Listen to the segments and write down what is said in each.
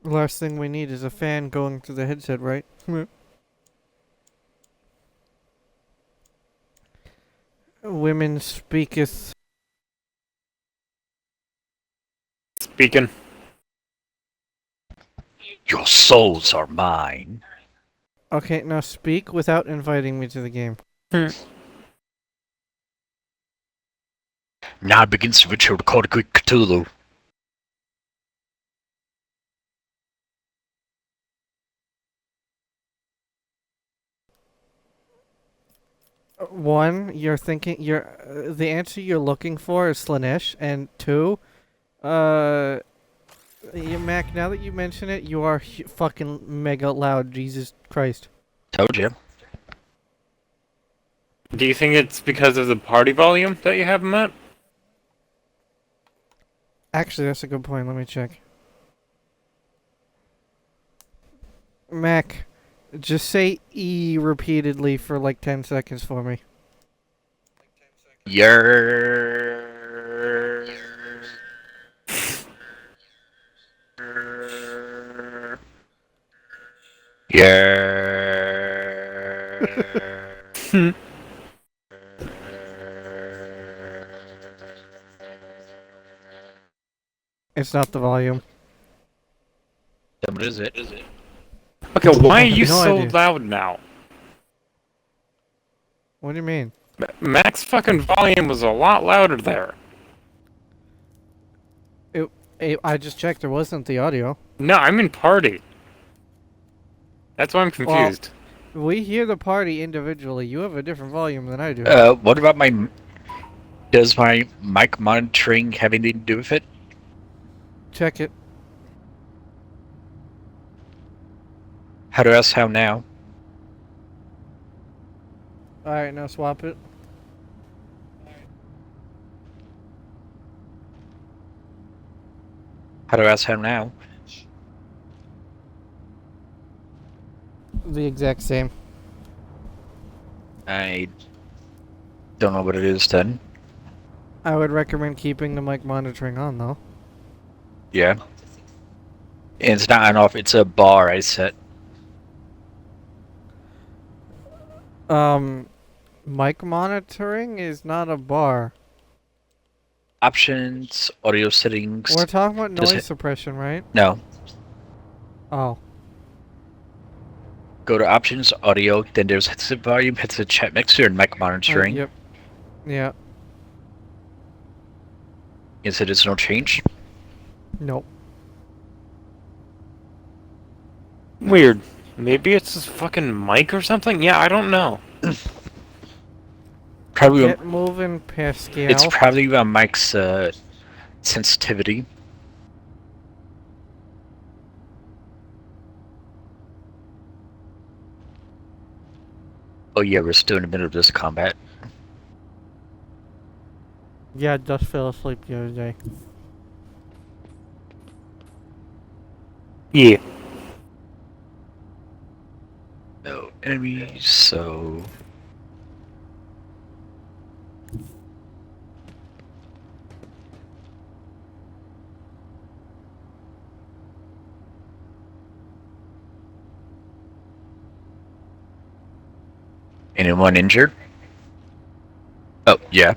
The last thing we need is a fan going through the headset, right? Women speaketh. Speaking. Your souls are mine. Okay, now speak without inviting me to the game. Now begins the ritual to call the Greek Cthulhu. One, the answer you're looking for is Slanesh, and two, Mac. Now that you mention it, you are fucking mega loud. Jesus Christ. Told you. Do you think it's because of the party volume that you have them at? Actually, that's a good point. Let me check. Mac, just say E repeatedly for like 10 seconds for me. Yer. Yer. It's not the volume. Then what is it? Okay, why are you No so idea. loud now? What do you mean? Mac's fucking volume was a lot louder there. I just checked. There wasn't the audio. No, I'm in party. That's why I'm Well, confused. we hear the party individually. You have a different volume than I do. What about my... Does my mic monitoring have anything to do with it? Check it. How do I sound now? Alright, now swap it. How do I sound now? The exact same. I don't know what it is then. I would recommend keeping the mic monitoring on, though. Yeah. And it's not on off, it's a bar I set. Mic monitoring is not a bar. Options, audio settings. We're talking about Does noise it- suppression, right? No. Oh. Go to options, audio, then there's headset volume, headset chat mixer, and mic monitoring. Yep. Yeah. Is it is no change? Nope. Weird. Maybe it's this fucking mic or something? Yeah, I don't know. Probably Get moving, Pascal. it's probably on mic's sensitivity. Oh yeah, we're still in the middle of this combat. Yeah, I just fell asleep the other day. Yeah. No enemies, so... Anyone injured? Oh, yeah.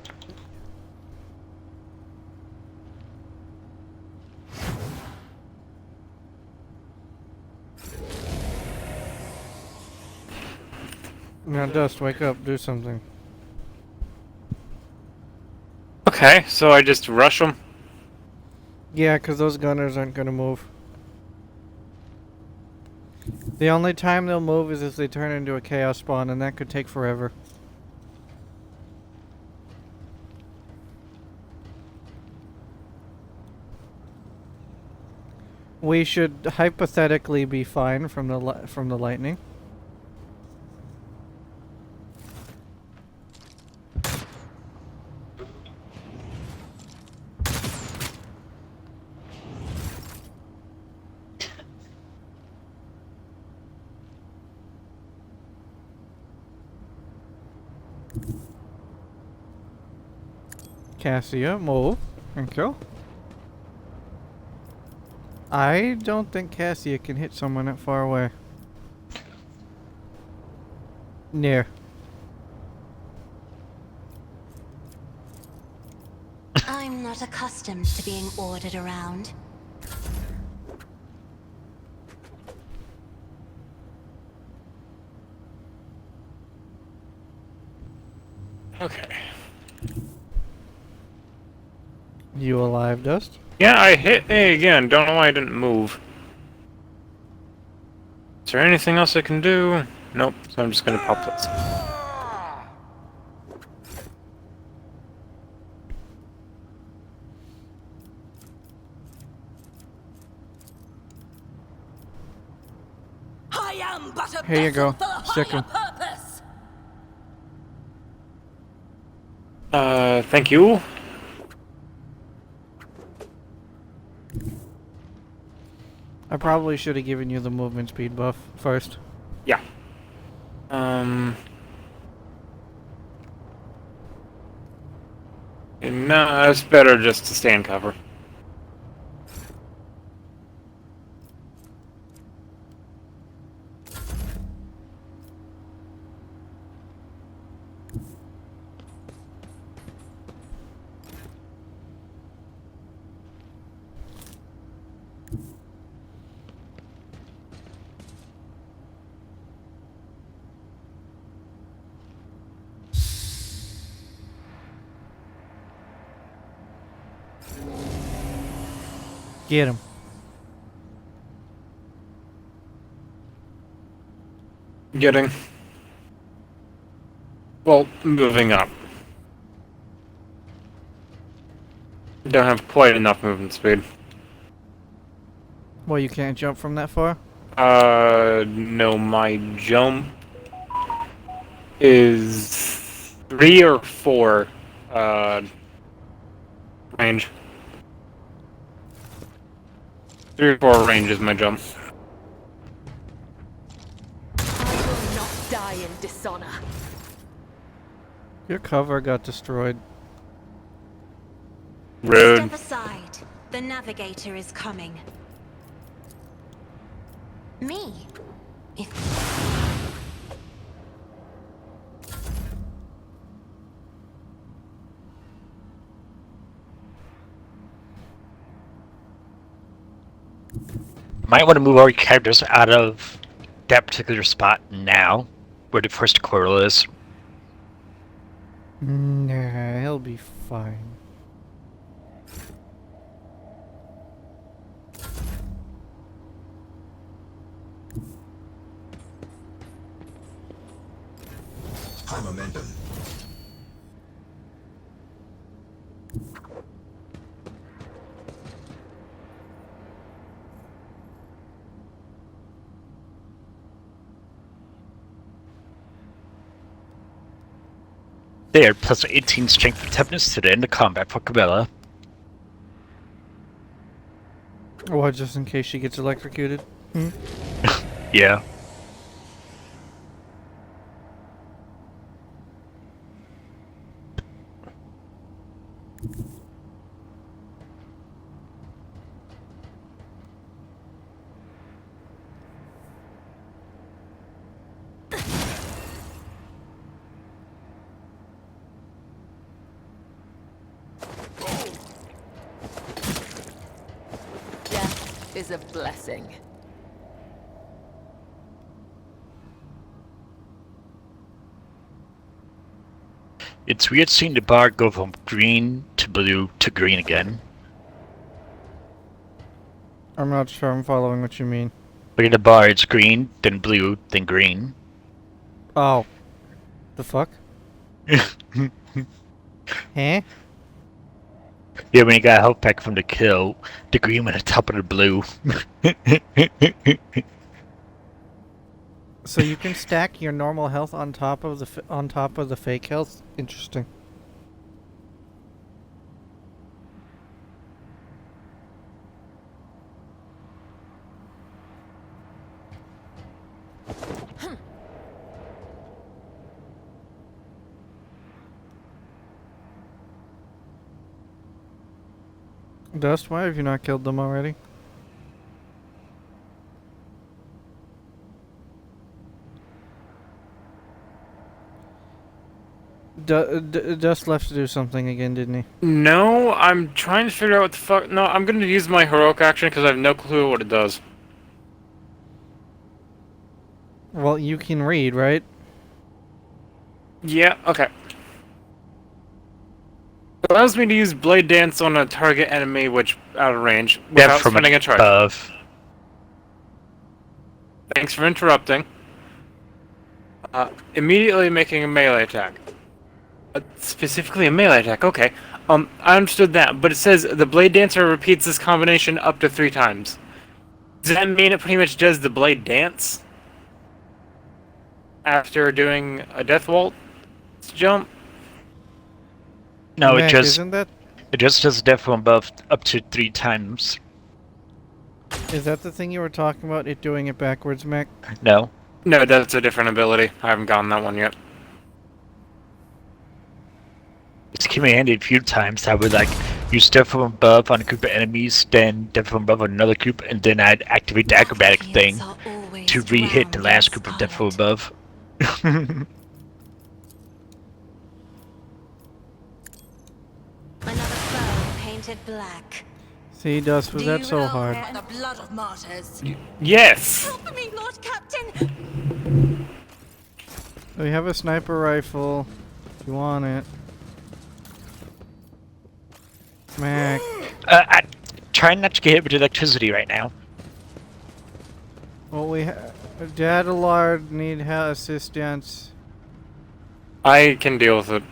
Now, Dust, wake up, do something. Okay, so I just rush them? Yeah, because those gunners aren't going to move. The only time they'll move is if they turn into a chaos spawn, and that could take forever. We should hypothetically be fine from the lightning. Cassia, move. Thank you. I don't think Cassia can hit someone that far away. Near. I'm not accustomed to being ordered around. Okay. You alive, Dust? Yeah, I hit A again. Don't know why I didn't move. Is there anything else I can do? Nope. So I'm just gonna pop this. I am but a Here you go. vessel for a Stick 'em. higher purpose. Thank you. I probably should have given you the movement speed buff first. Yeah. No, it's better just to stay in cover. Get him. Getting. Well, moving up. Don't have quite enough movement speed. Well, you can't jump from that far? No, my jump is 3 or 4, range. 3 or 4 range is my jump. I will not die in dishonor. Your cover got destroyed. Rude. Step aside. The navigator is coming. Me? If Might want to move our characters out of that particular spot now, where the first coral is. Nah, he'll be fine. High momentum. There, plus 18 strength and toughness to the end of combat for Camilla. What, just in case she gets electrocuted? Hmm? Yeah. Death is a blessing. It's weird seeing the bar go from green to blue to green again. I'm not sure I'm following what you mean. Look at the bar, it's green, then blue, then green. Oh. The fuck? Huh? Yeah, when you got a health pack from the kill, the green went on top of the blue. So you can stack your normal health on top of the fake health? Interesting. Dust, why have you not killed them already? Dust left to do something again, didn't he? No, I'm trying to figure out what the fuck. No, I'm gonna use my heroic action because I have no clue what it does. Well, you can read, right? Yeah, okay. It allows me to use Blade Dance on a target enemy which out of range Yeah, without from spending a charge. above. Thanks for interrupting. Immediately making a melee attack. Specifically a melee attack, okay. I understood that, but it says the Blade Dancer repeats this combination up to 3 times. Does that mean it pretty much does the Blade Dance? After doing a Death Vault jump? No, Mac, isn't that it just does death from above up to 3 times. is that the thing you were talking about? It doing it backwards, Mac? No. No, that's a different ability. I haven't gotten that one yet. It's came in handy a few times. I would like use death from above on a group of enemies, then death from above on another group, and then I'd activate the acrobatic thing to re-hit the last group of death from above. Another foe painted black. See, Dust, was that so hard? The blood of martyrs. Yes! Help me, Lord Captain! We have a sniper rifle. If you want it. Mac. I try not to get hit with electricity right now. Well, we Dadalard need assistance. I can deal with it.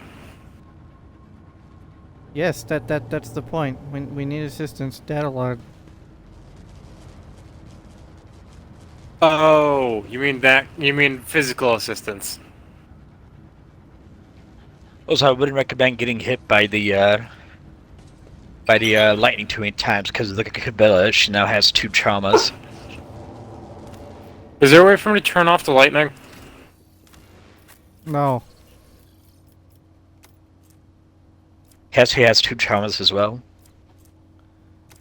Yes, that's the point. We need assistance, Dadalard. Oh, you mean that? You mean physical assistance? Also, I wouldn't recommend getting hit by the lightning too many times because look at Cabela. She now has 2 traumas. Is there a way for me to turn off the lightning? No. Cassie has 2 traumas as well.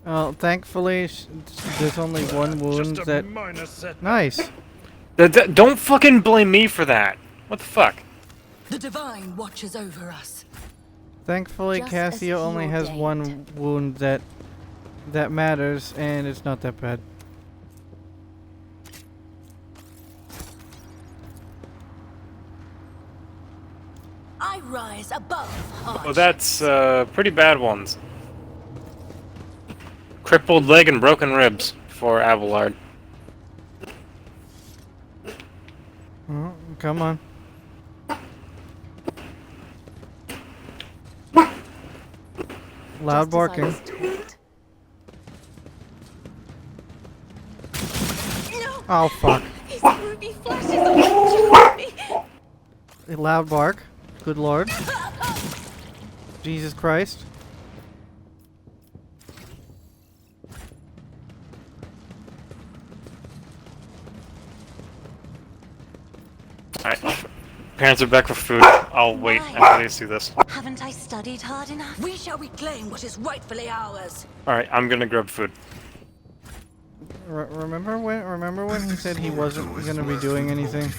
Well, thankfully, there's only one wound that... Nice. Don't fucking blame me for that. What the fuck? The divine watches over us. Thankfully, Just as Cassio only he has ordained. one wound that matters, and it's not that bad. I rise above hardships. Well, that's pretty bad ones. Crippled leg and broken ribs for Abelard. Oh, come on. Loud Just as I barking. was told. No! Oh, fuck. His ruby flashes are me! A loud bark. Good lord. Jesus Christ. Alright. Parents are back for food. I'll wait until they see this. Haven't I studied hard enough? We shall reclaim what is rightfully ours. Alright, I'm gonna grab food. Remember when he said he wasn't gonna be doing anything?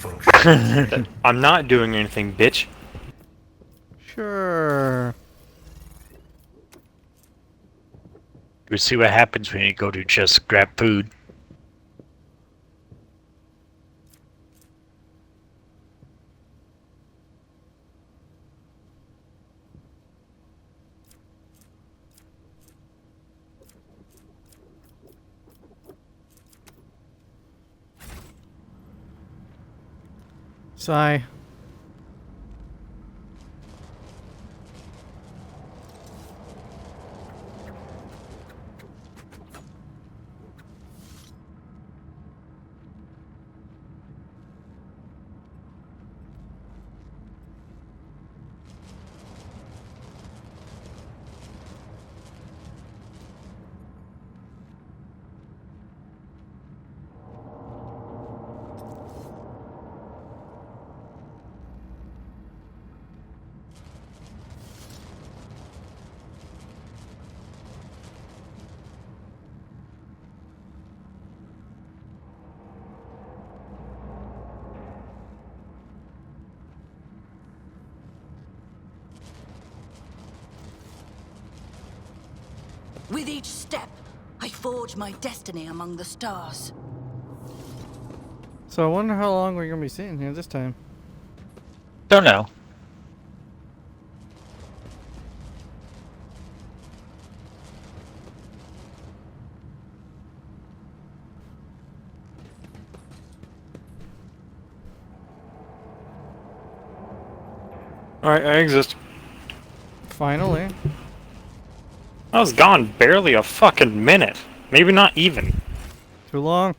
I'm not doing anything, bitch. Sure. We'll see what happens when you go to just grab food. Sigh. With each step, I forge my destiny among the stars. So I wonder how long we're gonna be sitting here this time. Don't know. Alright, I exist. Finally. I was gone barely a fucking minute. Maybe not even. Too long.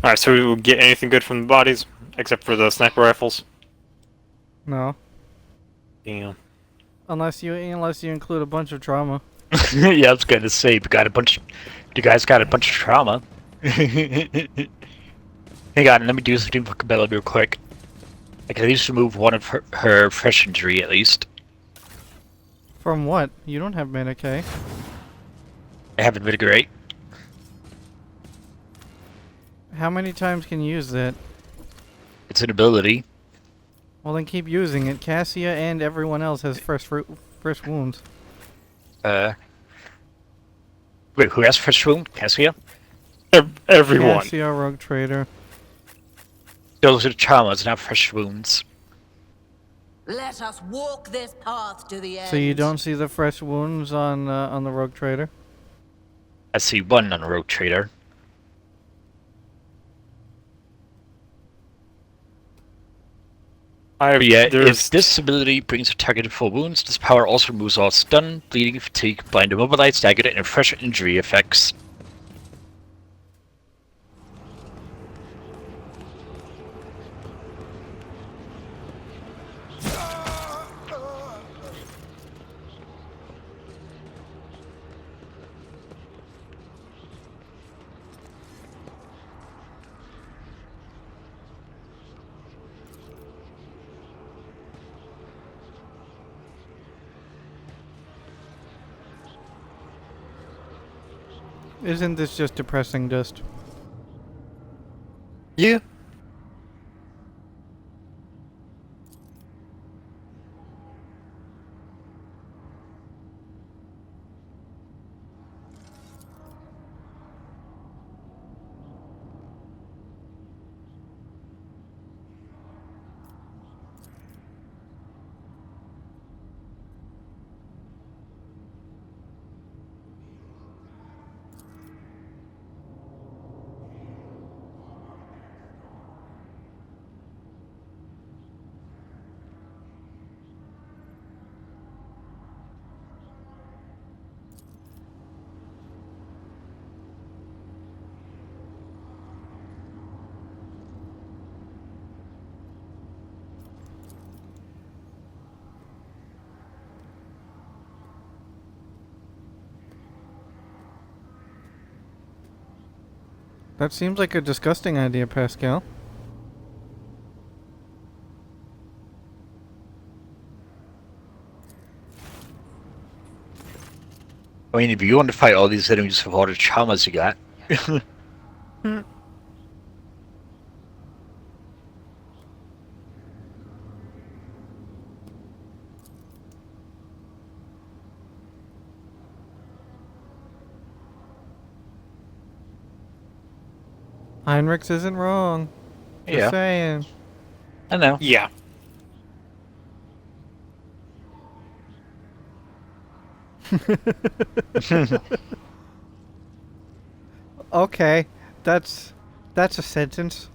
Alright, so we will get anything good from the bodies, except for the sniper rifles. No. Damn. Unless you include a bunch of trauma. Yeah, I was gonna say, you guys got a bunch of trauma. Hang on, let me do something for Cabela real quick. I can at least remove one of her fresh injury, at least. From what? You don't have Medicaid. I have Invigorate. How many times can you use that? It's an ability. Well, then keep using it. Cassia and everyone else has fresh wounds. Wait, who has fresh wound? Cassia? Everyone. Cassia, Rogue Trader. Those are traumas, not fresh wounds. Let us walk this path to the end. So you don't see the fresh wounds on the Rogue Trader? I see one on a Rogue Trader. Yeah, if this ability brings a target to full wounds, this power also removes all stun, bleeding, fatigue, blind, immobilized, staggered, and fresh injury effects. Isn't this just depressing dust? Yeah. That seems like a disgusting idea, Pascal. I mean, if you want to fight all these enemies with all the traumas you got. Heinrichs isn't wrong. Just Yeah, saying. I know. Yeah. Okay, that's a sentence.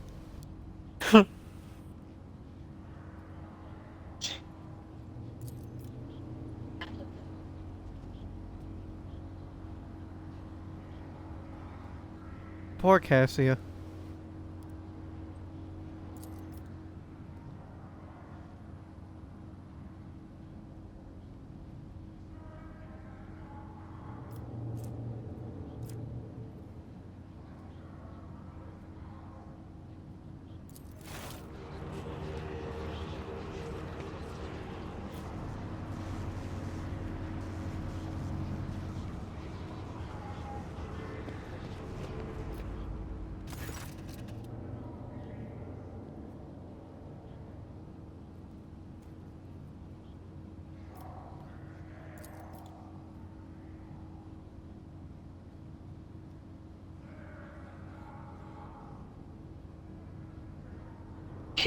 Poor Cassia.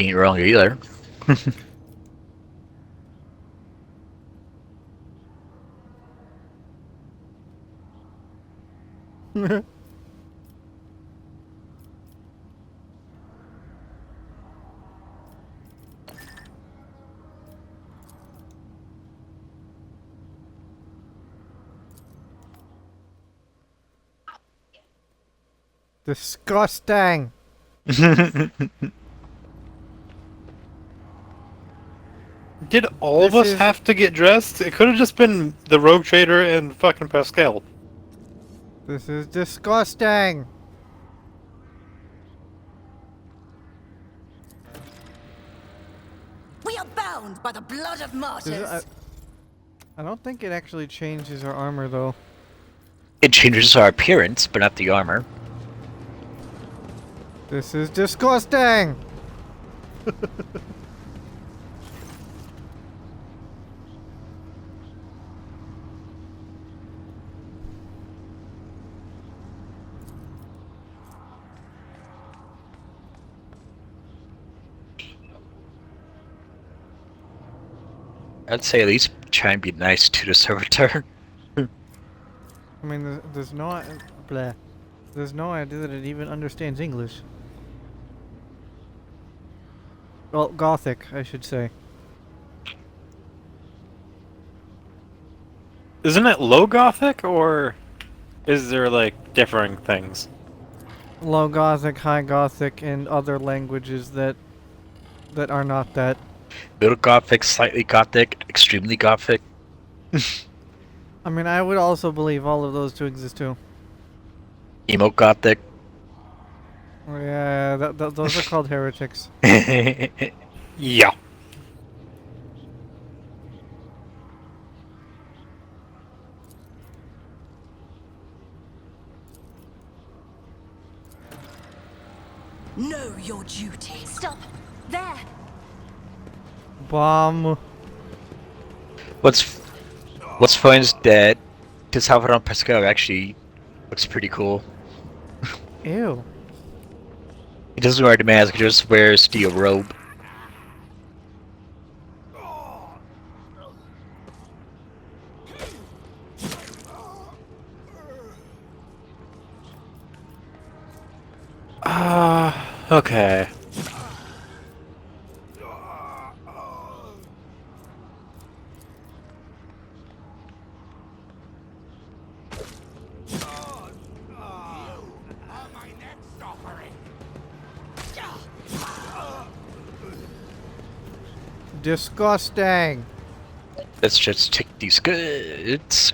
he ain't wrong either. Disgusting. Did all of This us is- have to get dressed? It could have just been the Rogue Trader and fucking Pascal. This is disgusting. We are bound by the blood of Does martyrs. it- I don't think it actually changes our armor though. It changes our appearance, but not the armor. This is disgusting. I'd say at least try and be nice to the servitor. I mean, there's no blah. There's no idea that it even understands English. Well, Gothic, I should say. Isn't it low Gothic, or is there, like, differing things? Low Gothic, High Gothic, and other languages that are not that. Middle Gothic, slightly Gothic, extremely Gothic. I mean, I would also believe all of those to exist too. Emo Gothic. Yeah, those are called heretics. Yeah. Know your duty. Stop! There! Bomb. What's fun is that this Salvador Pascal actually looks pretty cool. Ew. He doesn't wear the mask, he just wears the robe. Okay. Disgusting. Let's just take these goods.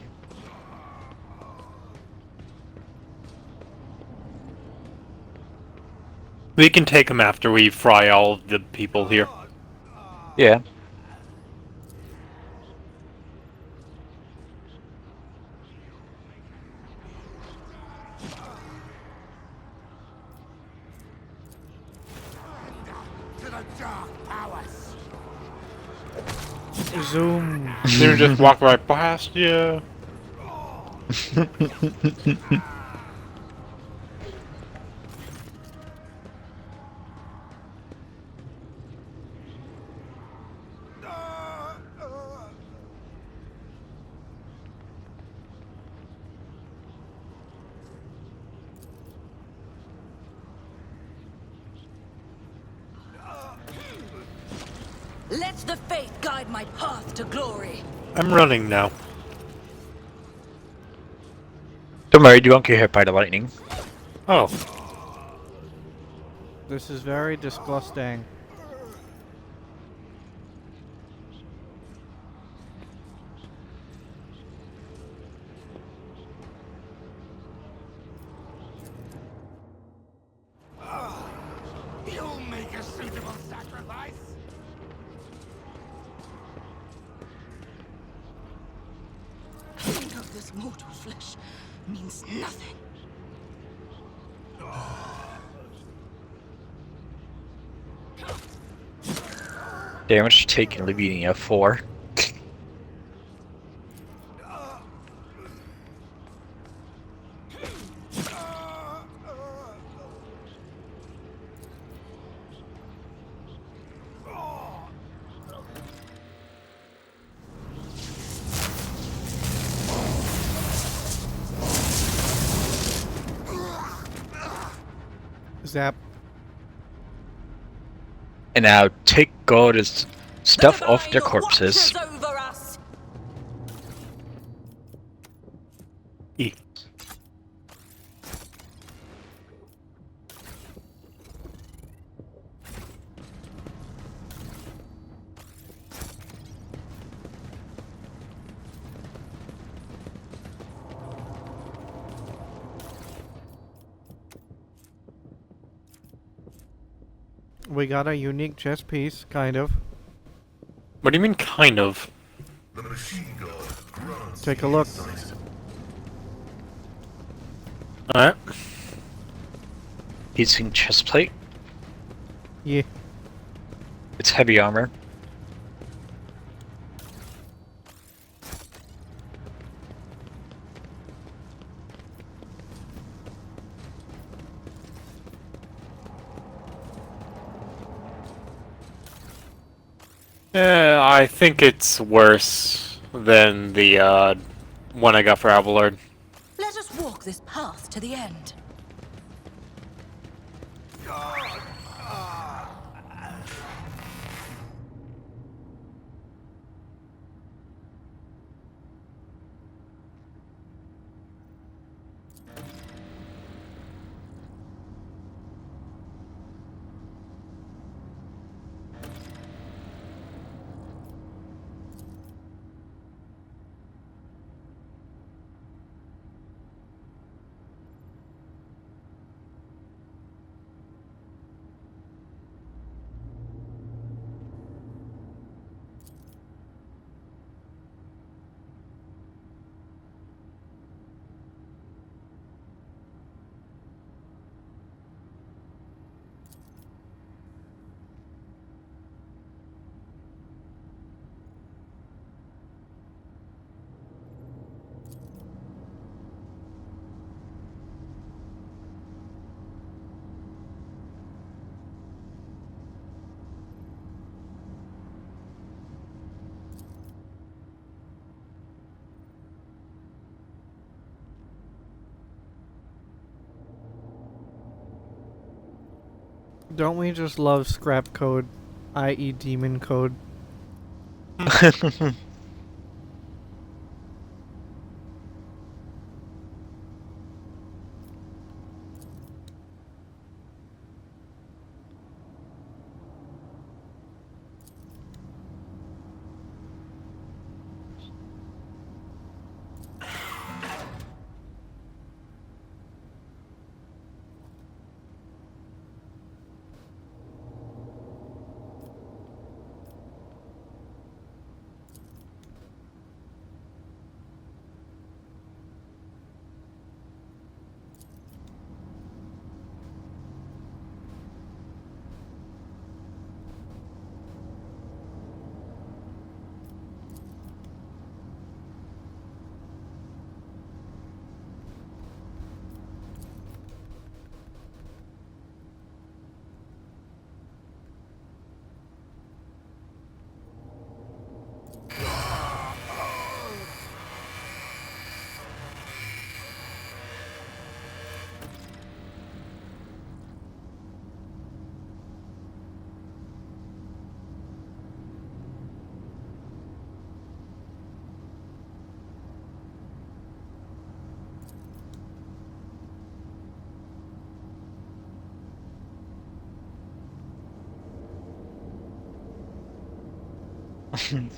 We can take them after we fry all of the people here. Yeah. Zoom. They just walk right past you. Let the faith guide my path to glory. I'm running now. Don't worry, you won't get hit by the lightning. Oh. This is very disgusting. You'll make a suitable sacrifice. Pain of this mortal flesh means nothing. Damage taken, leaving a 4. Zap. And now take God's stuff The off their divine corpses. watches over us. E. We got a unique chess piece, kind of. What do you mean, kind of? The machine god grants Take a the look. insight. Alright. Piecing chest plate. Yeah. It's heavy armor. I think it's worse than the one I got for Avalord. Let us walk this path to the end. Don't we just love scrap code, i.e. demon code?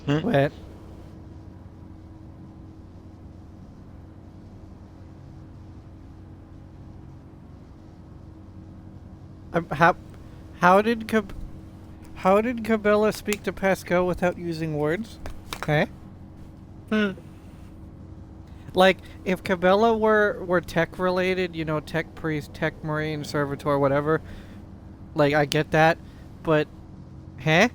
What? How how did Cabela speak to Pascal without using words? Okay. Like, if Cabela were tech related, you know, tech priest, tech marine, servitor, whatever, like, I get that, but, huh?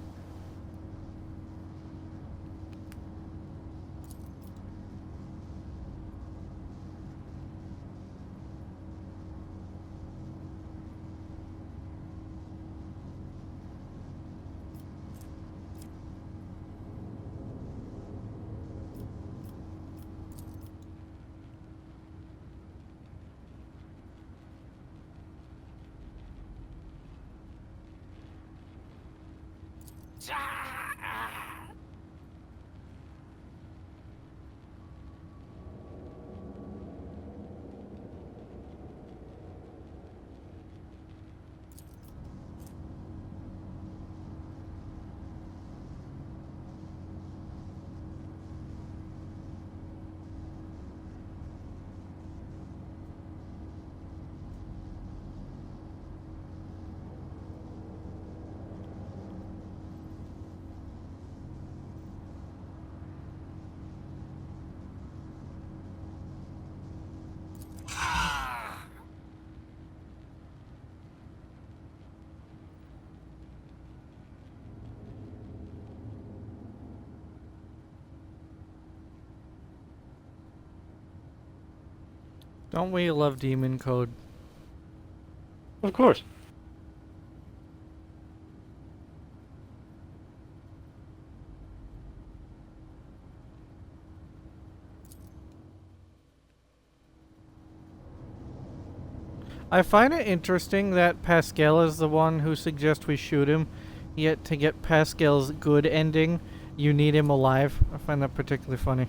Don't we love demon code? Of course. I find it interesting that Pascal is the one who suggests we shoot him, yet to get Pascal's good ending, you need him alive. I find that particularly funny.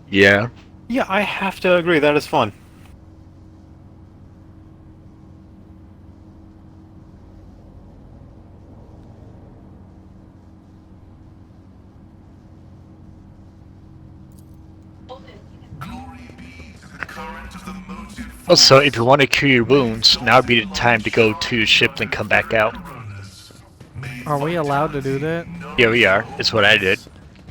Yeah. Yeah, I have to agree. That is fun. Glory be to the current of the motive. Also, if you want to cure your wounds, now would be the time to go to your ship and come back out. Are we allowed to do that? Here we are. It's what I did.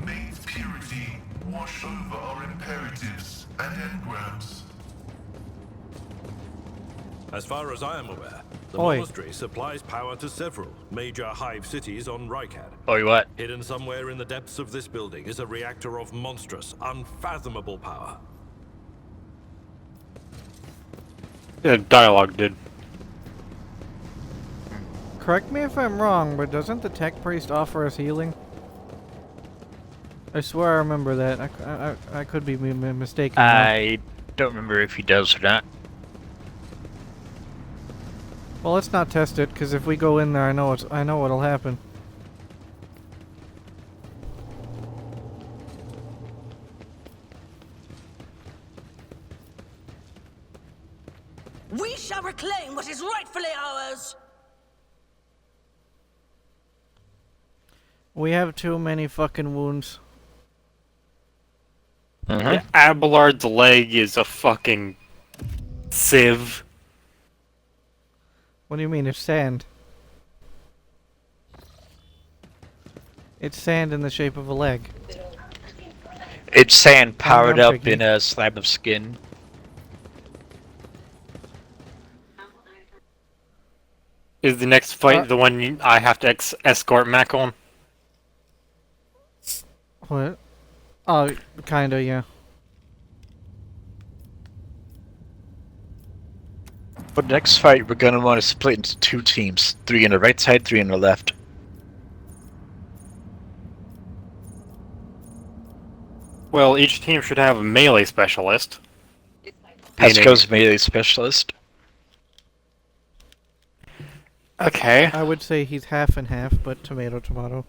May purity wash over our imperatives and engrams. As far as I am aware, the Oi. monastery supplies power to several major hive cities on Rykad. Or what? Hidden somewhere in the depths of this building is a reactor of monstrous, unfathomable power. Yeah, dialogue did. Correct me if I'm wrong, but doesn't the tech priest offer us healing? I swear I remember that. I could be mistaken. though. I don't remember if he does or not. Well, let's not test it, because if we go in there, I know what'll happen. We shall reclaim what is rightfully ours! We have too many fucking wounds. Yeah, Abelard's leg is a fucking sieve. What do you mean, it's sand? It's sand in the shape of a leg. It's sand powered I'm up picky. in a slab of skin. Is the next fight the one I have to escort Mac on? What? Oh, kinda, yeah. For the next fight, we're gonna want to split into two teams. 3 on the right side, 3 on the left. Well, each team should have a melee specialist. Pascal's melee specialist. Okay. I would say he's half and half, but tomato, tomato.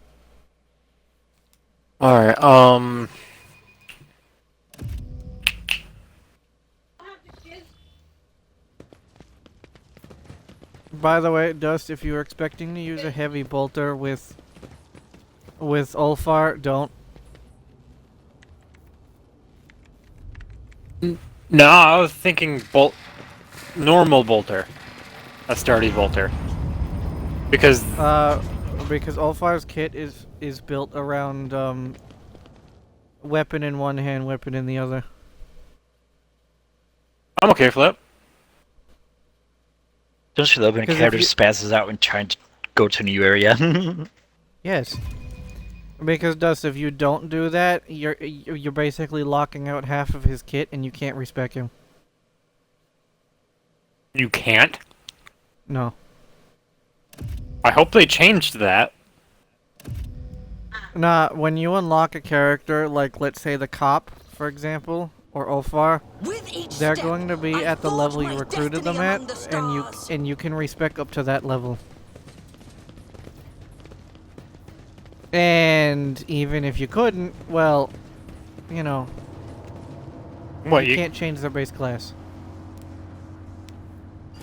Alright, By the way, Dust, if you were expecting to use a heavy bolter with Ulfar, don't. No, I was thinking normal bolter. A sturdy bolter. Because Because Ulfar's kit is built around weapon in one hand, weapon in the other. I'm okay for that. Don't you love when a 'Cause if character you- spazzes out when trying to go to a new area? Yes. Because Dust, if you don't do that, you're basically locking out half of his kit, and you can't respec him. You can't? No. I hope they changed that. Nah, when you unlock a character, like let's say the cop, for example, or Ulfar, With each they're step, going to be I at the forge level my you recruited them destiny at, among the stars. and you can respec up to that level. And even if you couldn't, well, you know, What, you can't change their base class.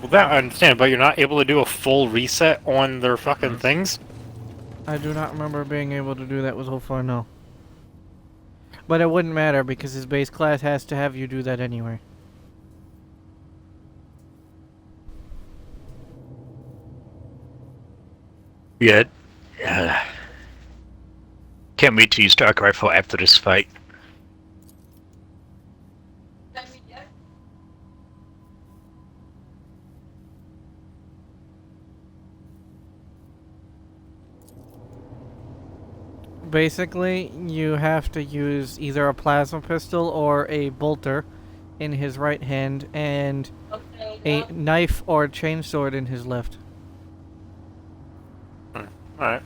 Well, that I understand, but you're not able to do a full reset on their fucking things? I do not remember being able to do that with so far, no. But it wouldn't matter because his base class has to have you do that anyway. Yeah. Can't wait to use Dark Rifle after this fight. Basically, you have to use either a plasma pistol or a bolter in his right hand and a knife or chainsword in his left. Alright.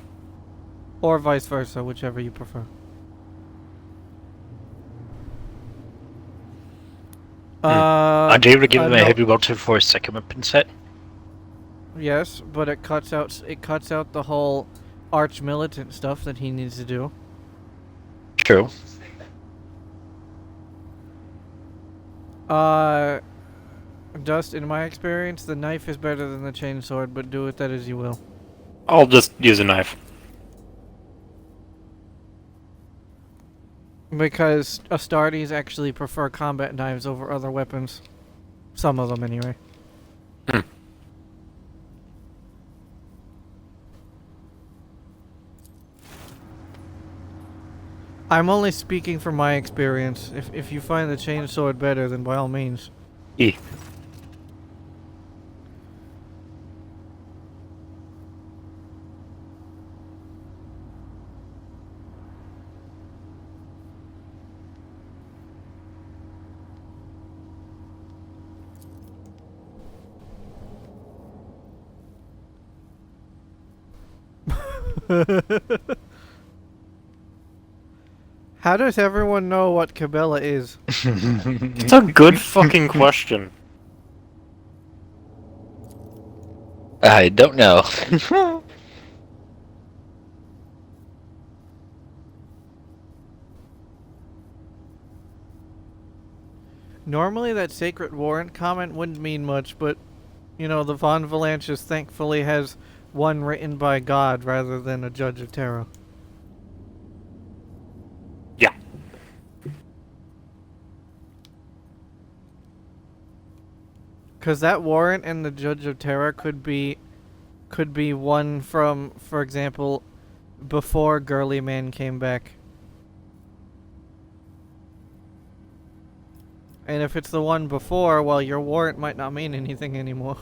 Or vice versa, whichever you prefer. Are you able to give him a no. heavy bolter for a second weapon set? Yes, but it cuts out the whole arch militant stuff that he needs to do. True. Dust, in my experience, the knife is better than the chainsword, but do with that as you will. I'll just use a knife. Because Astartes actually prefer combat knives over other weapons. Some of them, anyway. I'm only speaking from my experience. If you find the chainsword better, then by all means. E. How does everyone know what Cabela is? It's a good fucking question. I don't know. Normally that Sacred Warrant comment wouldn't mean much, but, you know, the Von Valanches thankfully has one written by God rather than a Judge of Terror. Yeah. Because that warrant and the Judge of Terror could be one from, for example, before Girly Man came back. And if it's the one before, well, your warrant might not mean anything anymore.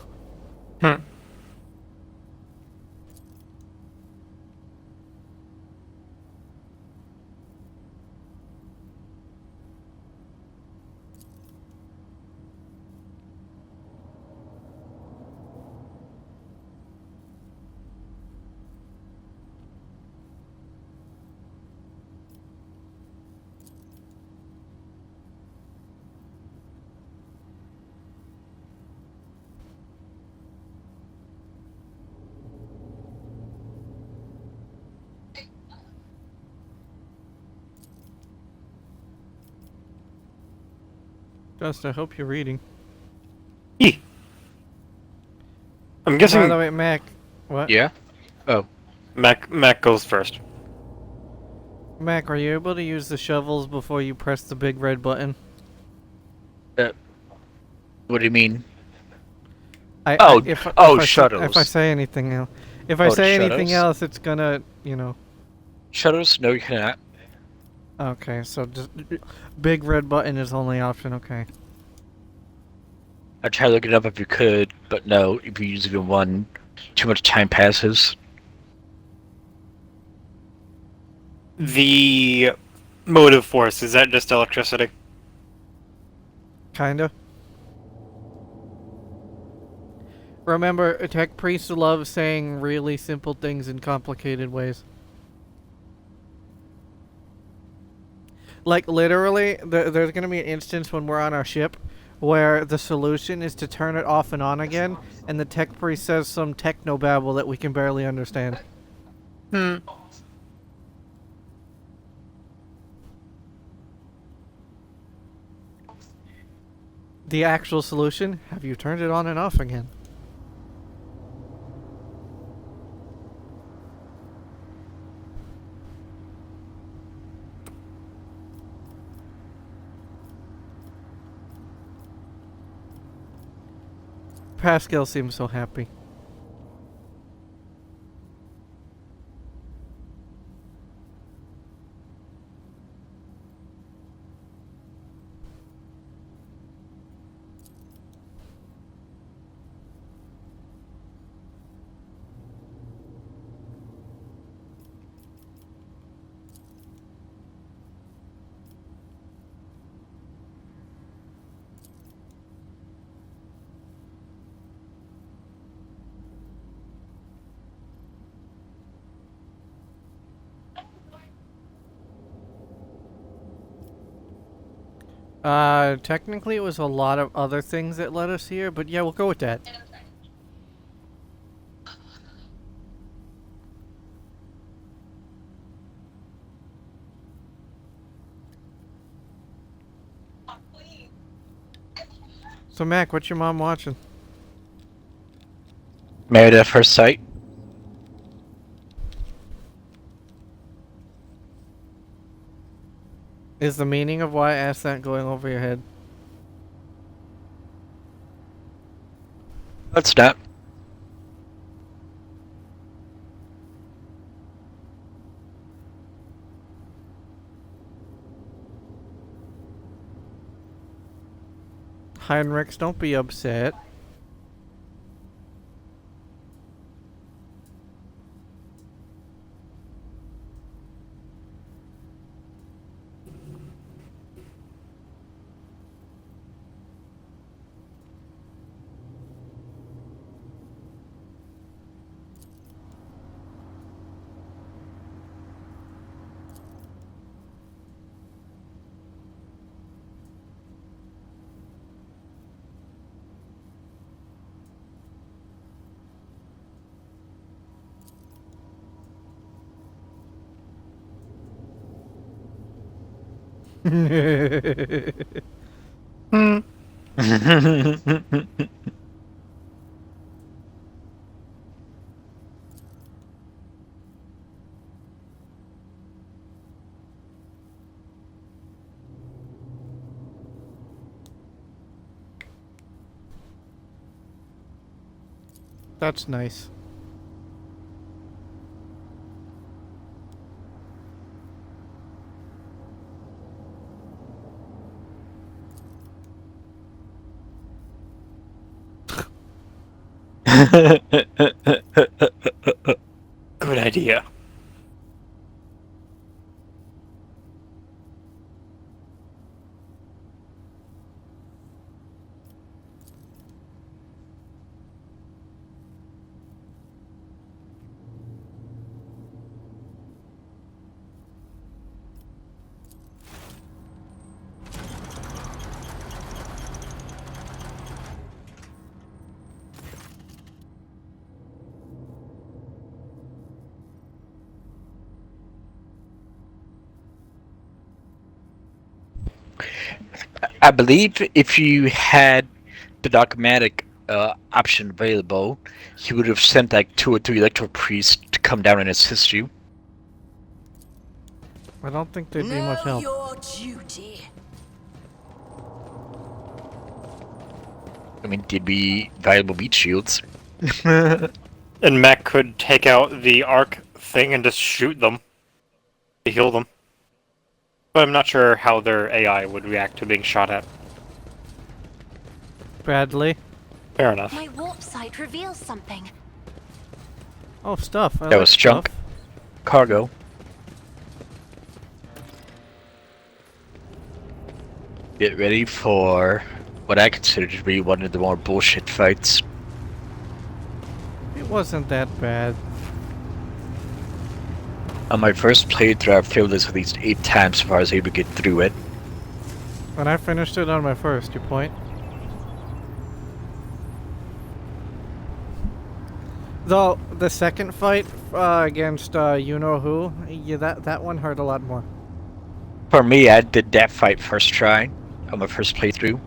Just, I hope you're reading. E. I'm guessing By the way, Mac, what? Yeah? Oh. Mac goes first. Mac, are you able to use the shovels before you press the big red button? What do you mean? If shuttles. I say anything else, shuttles? it's gonna, you know. Shuttles? No, you cannot. Okay, so just big red button is the only option. Okay. I'd try to look it up if you could, but no, if you use even one, too much time passes. The motive force, is that just electricity? Kinda. Remember, tech priests love saying really simple things in complicated ways. Like, literally, there's gonna be an instance when we're on our ship where the solution is to turn it off and on again, and the tech priest says some techno babble that we can barely understand. The actual solution, have you turned it on and off again? Pascal seems so happy. Technically it was a lot of other things that led us here, but yeah, we'll go with that. So Mac, what's your mom watching? Married at First Sight. Is the meaning of why I asked that going over your head? That's not. Heinrichs, don't be upset. That's nice. Good idea. I believe if you had the dogmatic option available, he would have sent like 2 or 3 electro priests to come down and assist you. I don't think there'd be much help. Your duty. I mean, they'd be valuable meat shields. And Mac could take out the arc thing and just shoot them to heal them. But I'm not sure how their AI would react to being shot at. Badly. Fair enough. My warp site reveals something. Oh, stuff. I That like was junk. stuff. Cargo. Get ready for what I consider to be one of the more bullshit fights. It wasn't that bad. On my first playthrough, I failed this at least 8 times before I was able to get through it. When I finished it on my first, your point? Though, the second fight against you-know-who, yeah, that one hurt a lot more. For me, I did that fight first try on my first playthrough.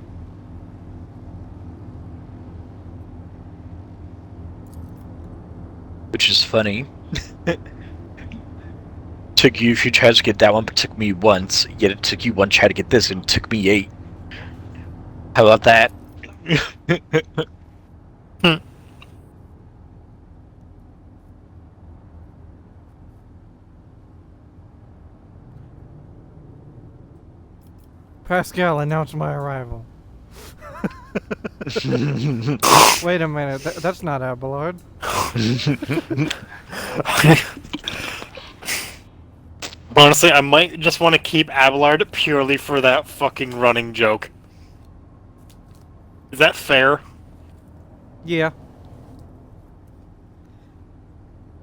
which is funny. Took you a few tries to get that one, but took me once. Yet it took you one try to get this, and it took me 8. How about that? Pascal, announce my arrival. Wait a minute, that's not Abelard. Honestly, I might just want to keep Abelard purely for that fucking running joke. Is that fair? Yeah.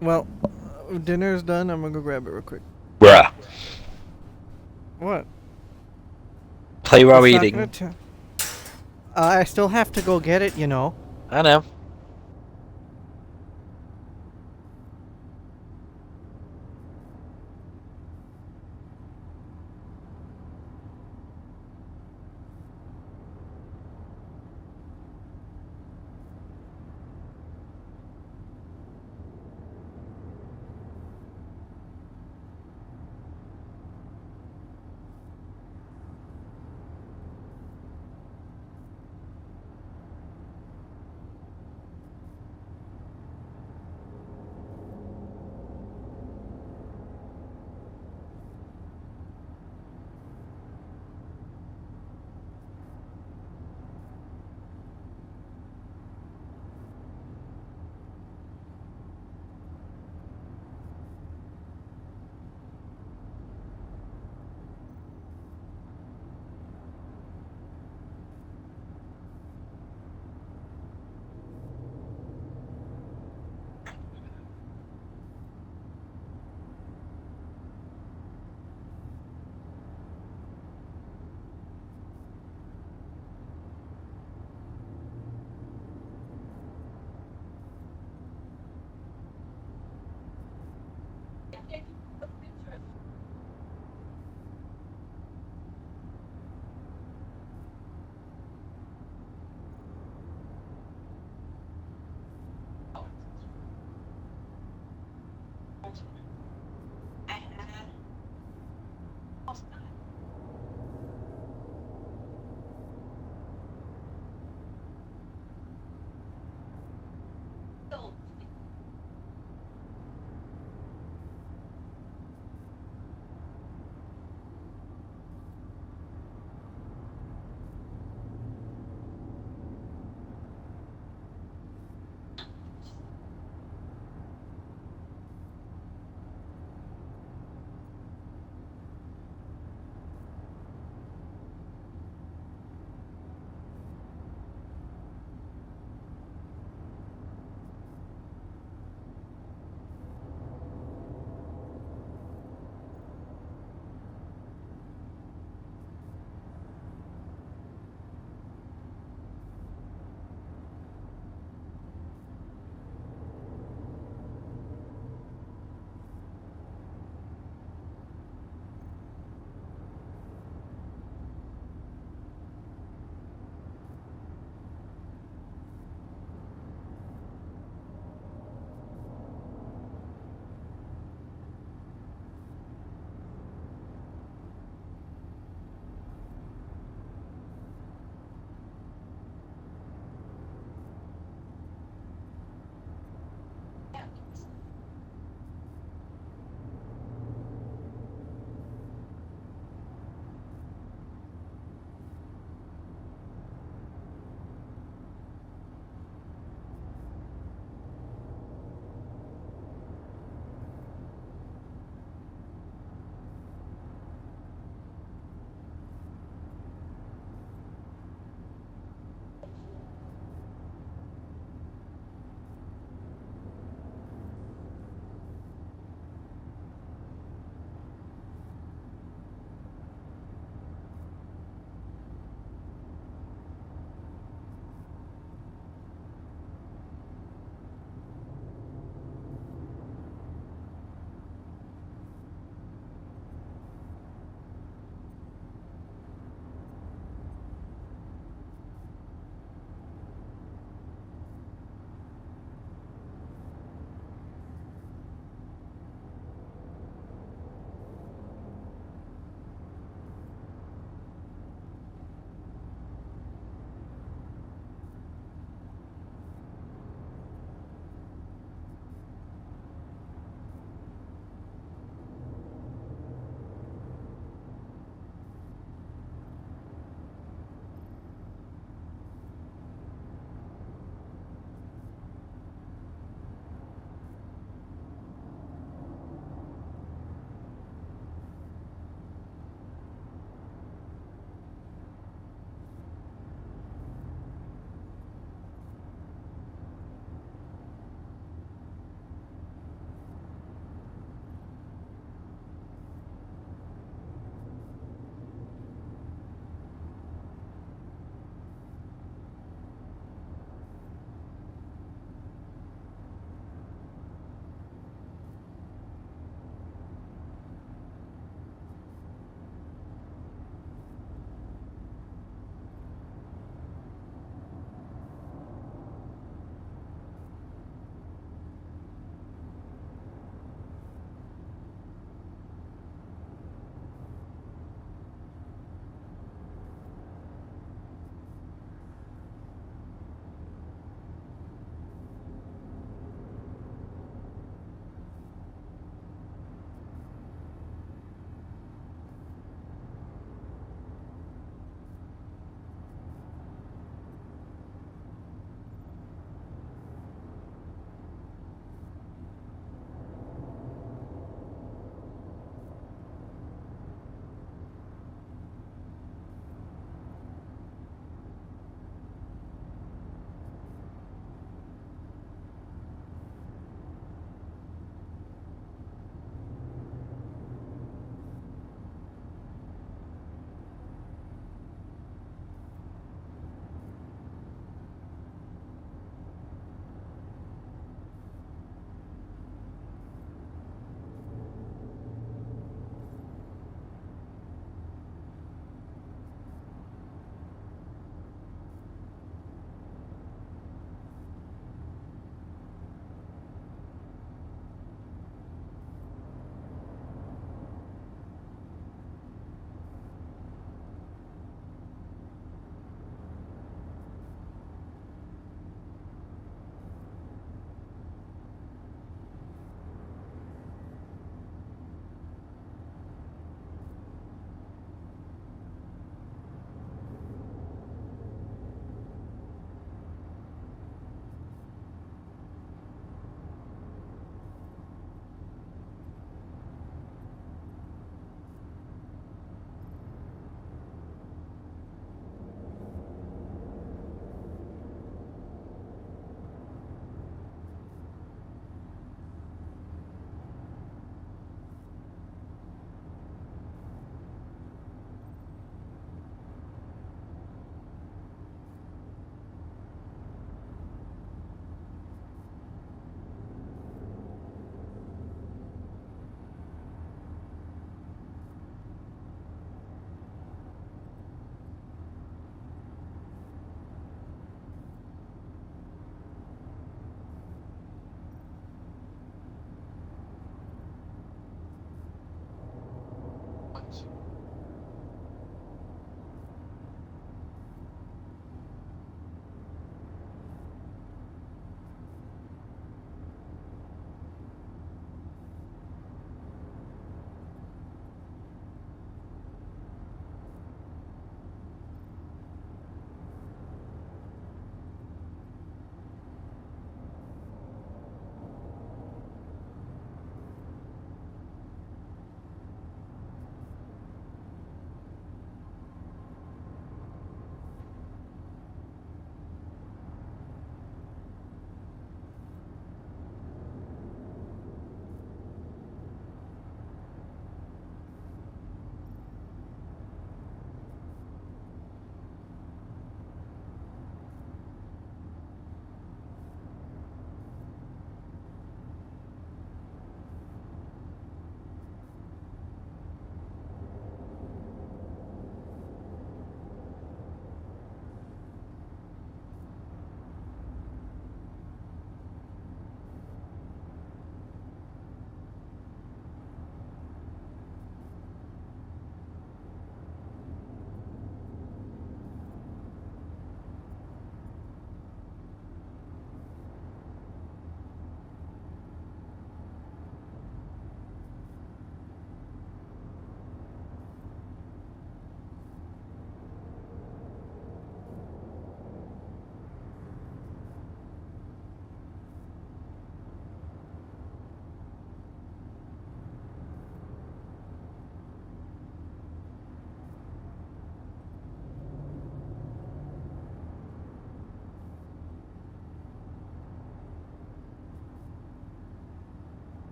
Well, dinner's done. I'm gonna go grab it real quick. Bruh. What? Play while It's not eating. gonna I still have to go get it, you know. I know.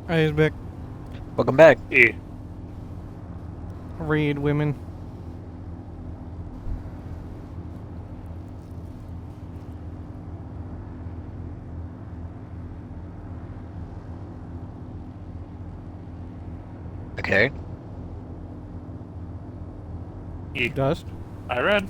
Hey, Vic. Welcome back. E. Read women. Okay. E. Dust. I read.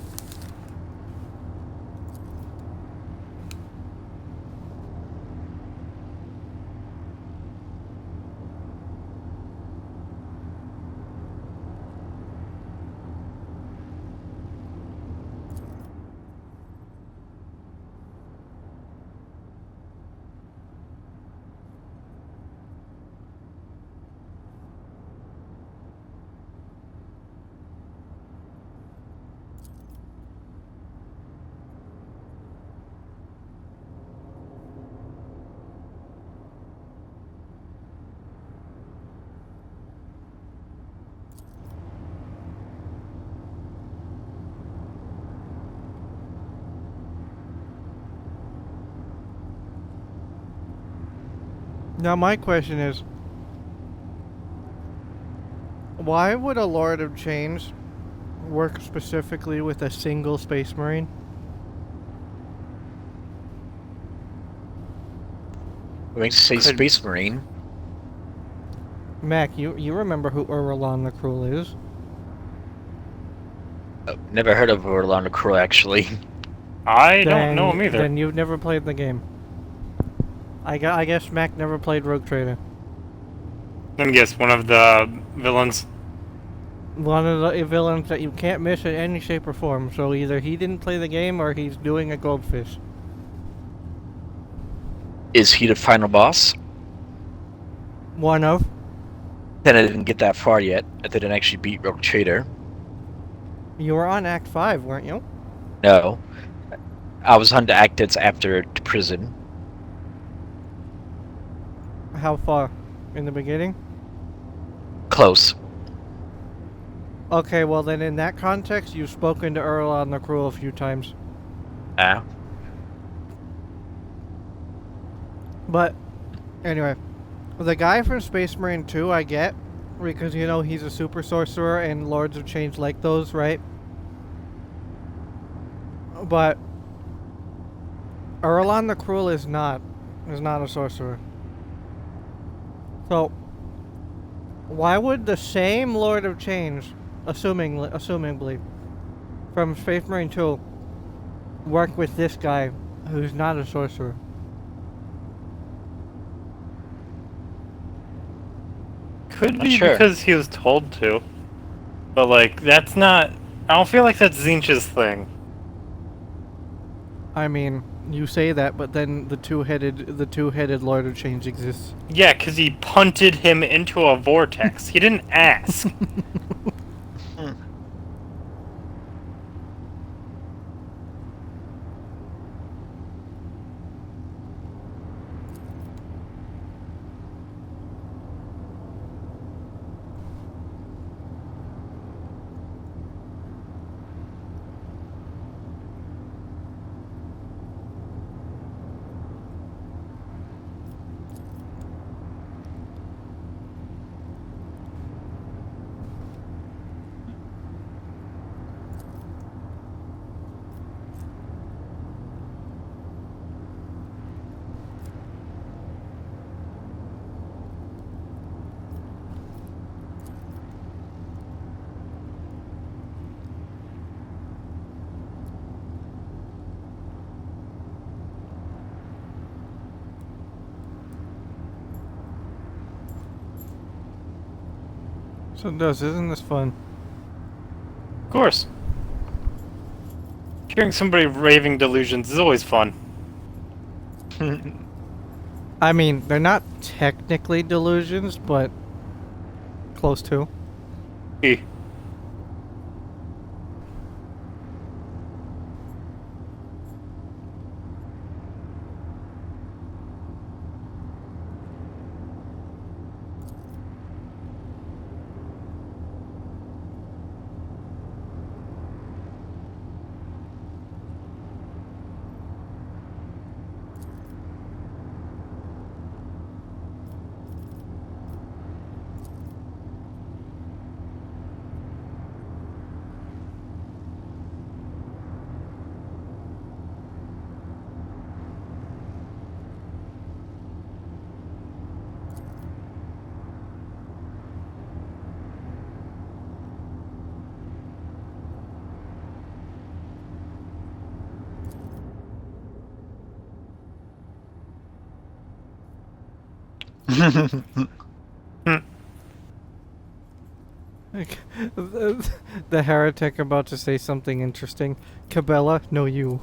Now my question is, why would a Lord of Change work specifically with a single Space Marine? When you say Could- Space Marine, Mac, you remember who Urlan the Cruel is? never heard of Orlando Crow actually. I don't know him either. Then you've never played the game. I guess Mac never played Rogue Trader. Let me guess, one of the villains. One of the villains that you can't miss in any shape or form. So either he didn't play the game or he's doing a goldfish. Is he the final boss? One of. Then I didn't get that far yet. I didn't actually beat Rogue Trader. You were on Act 5, weren't you? No. I was on the act that's after the prison. How far? In the beginning? Close. Okay, well then in that context, you've spoken to Urlan the Cruel a few times. Ah. But, anyway. The guy from Space Marine 2 I get, because you know he's a super sorcerer and Lords of Change like those, right? But Urlan the Cruel is not a sorcerer. So why would the same Lord of Change, assumingly, from Space Marine 2 work with this guy who's not a sorcerer? Could Not be sure. because he was told to. But, like, that's not... I don't feel like that's Zinch's thing. I mean, you say that, but then the two-headed Lord of Change exists. Yeah, because he punted him into a vortex. He didn't ask. So it does, isn't this fun? Of course. Hearing somebody raving delusions is always fun. I mean, they're not technically delusions, but close to. E. Like, the heretic about to say something interesting. Cabela, no you.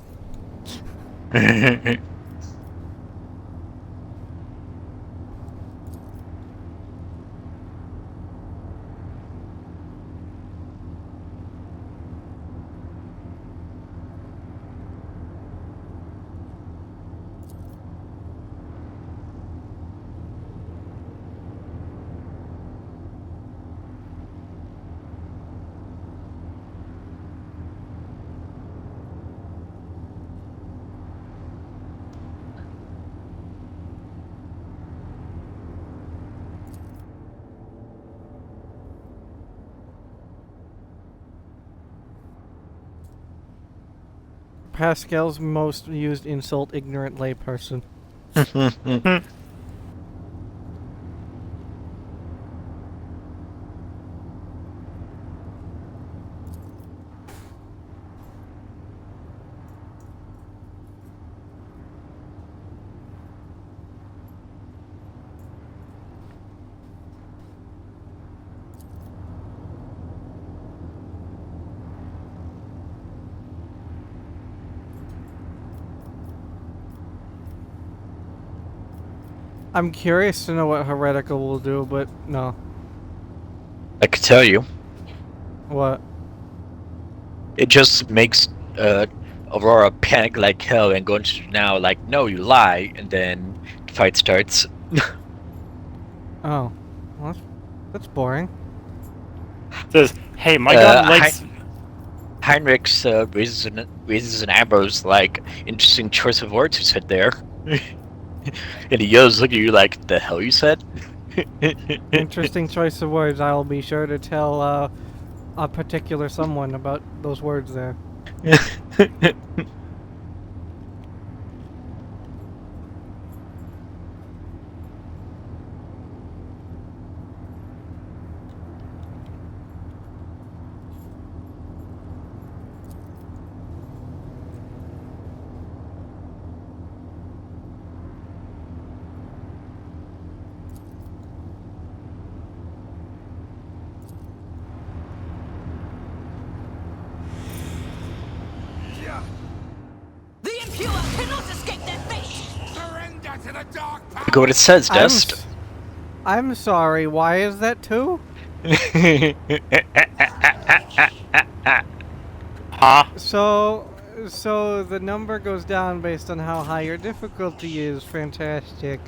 Pascal's most used insult, ignorant layperson. I'm curious to know what heretical will do, but no. I could tell you. What? It just makes Aurora panic like hell and go into now like, no, you lie, and then the fight starts. Oh. Well, that's boring. Says, hey, my god Uh, likes. Heinrich raises an eyebrows like, interesting choice of words you said there. And he yells, look at you like, the hell you said? Interesting choice of words. I'll be sure to tell a particular someone about those words there. The impure cannot escape their fate! Surrender to the dark power! Look at what it says, Dust. I'm sorry, why is that 2? Huh? So the number goes down based on how high your difficulty is. Fantastic.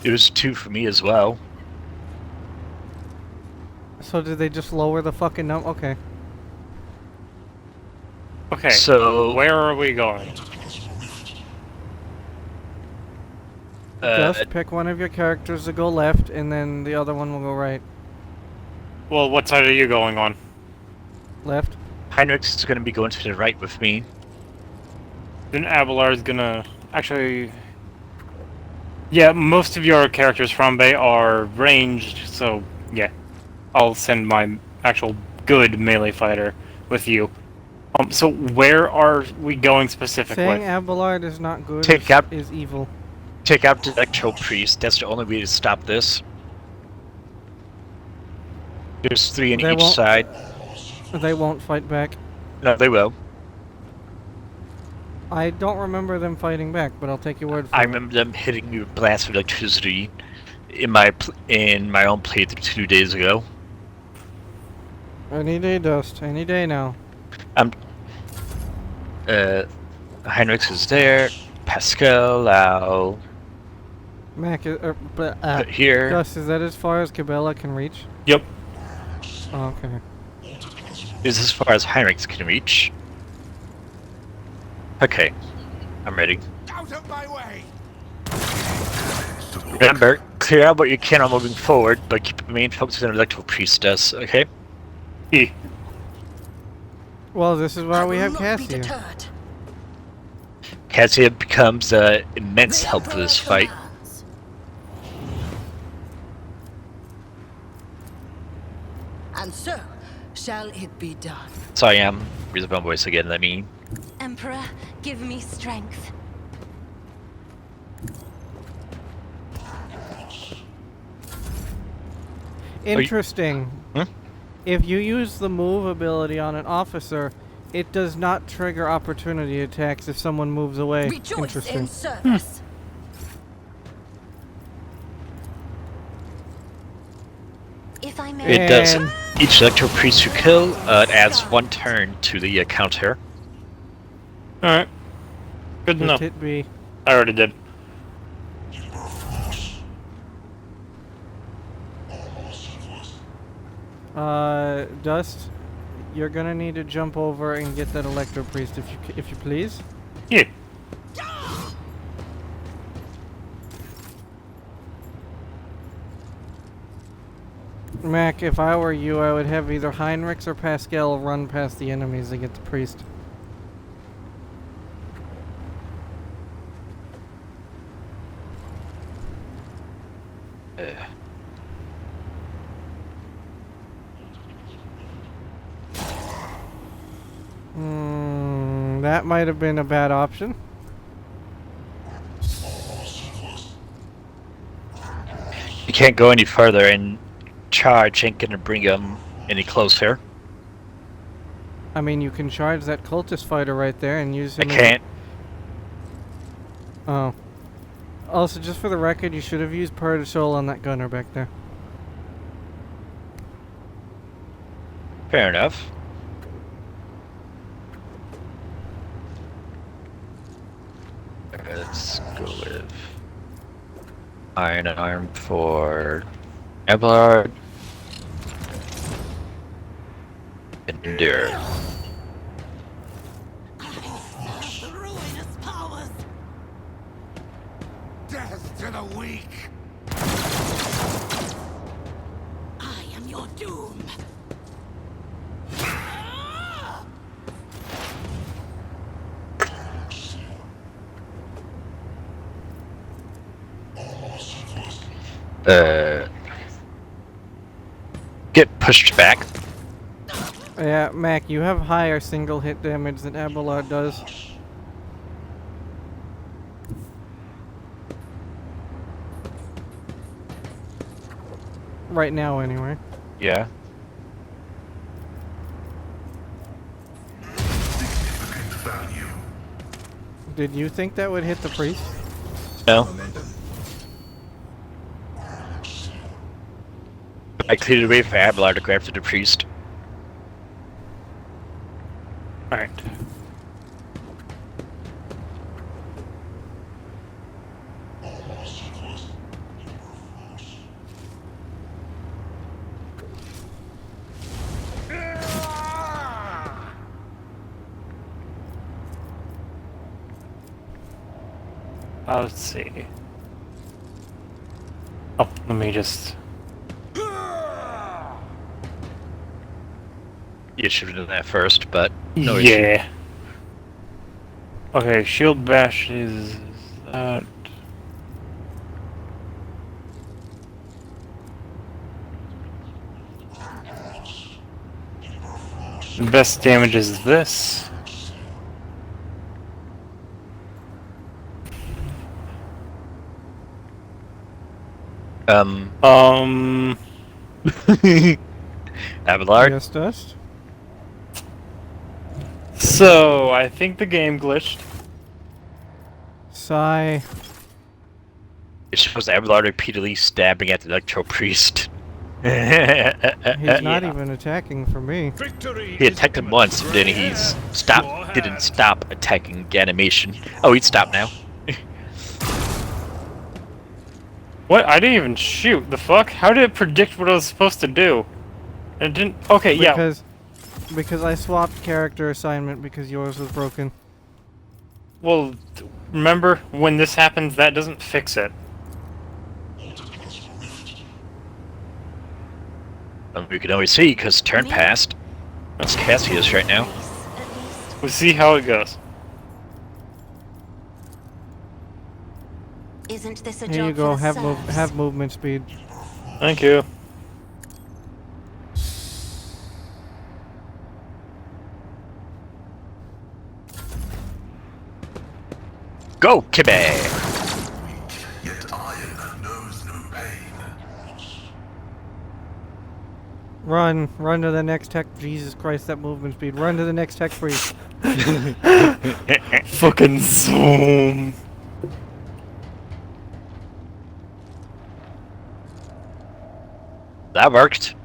It was 2 for me as well. So did they just lower the fucking number? Okay. Okay, So where are we going? Just pick one of your characters to go left, and then the other one will go right. Well, what side are you going on? Left. Heinrich is going to be going to the right with me. Then Abelard's gonna... Actually... Yeah, most of your characters from Bay are ranged, so yeah. I'll send my actual good melee fighter with you. So where are we going specifically? Saying Abelard is not good Take out- is evil. Take out the Electro Priest. That's the only way to stop this. There's 3 on They each won't- side. They won't fight back. No, they will. I don't remember them fighting back, but I'll take your word for I it. remember them hitting me with blasts of electricity in my own playthrough 2 days ago. Any day, Dust. Any day now. Heinrich is there. Pascal, Lau, Mac is... put here. Dust, is that as far as Cabela can reach? Yep. Oh, okay. Is as far as Heinrich can reach. Okay, I'm ready. Out of my way! Remember, clear out what you can on moving forward, but keep your main focus on Electro Priestess, okay? E. Well, this is why I we will have not be Cassia. deterred. Cassia becomes immense The help for this Emperor fight. commands. And so shall it be done. So I am. Raise my voice again, I mean. Emperor, give me strength. Interesting. Hmm? If you use the move ability on an officer, it does not trigger opportunity attacks if someone moves away. Rejoice Interesting. in service. If I may. It does. And- Each electro priest you kill, it adds 1 turn to the counter. Alright. Good Just enough. hit B. I already did. Dust, you're gonna need to jump over and get that electro priest if you please. Yeah. Mac, if I were you, I would have either Heinrichs or Pascal run past the enemies and get the priest. That might have been a bad option. You can't go any further, and charge ain't gonna bring him any closer. I mean, you can charge that cultist fighter right there and use I him. can't. Oh. Also, just for the record, you should have used Part-10 on that gunner back there. Fair enough. Let's go with Iron Arm for Abelard. Endure. Death to the weak! I am your doom. Get pushed back. Yeah, Mac, you have higher single hit damage than Abelard does. Right now, anyway. Yeah. Significant value. Did you think that would hit the priest? No. I cleared away for Abelard to grab for the priest. Alright. Let's see. Oh, let me just... You should have done that first, but no issue. yeah. Okay, shield bash is that. Best damage is this. Abelard? Yes, Dust? So I think the game glitched. Sigh. It shows Abelard repeatedly stabbing at the Electro Priest. He's not even attacking for me. Victory He is attacked him imminent. once, and then he's didn't stop attacking animation. Oh, he'd stop now. What? I didn't even shoot. The fuck? How did it predict what I was supposed to do? It didn't. Okay, yeah. Because I swapped character assignment because yours was broken. Well, remember when this happens, that doesn't fix it. We can always see because turn passed. It's Cassius right now. We'll see how it goes. Isn't this a Here job you go. for the serfs? Have movement speed. Thank you. Go, Kibbe! Yet iron knows no pain. Run to the next tech. Jesus Christ, that movement speed. Run to the next tech freeze. Fucking zoom. That worked.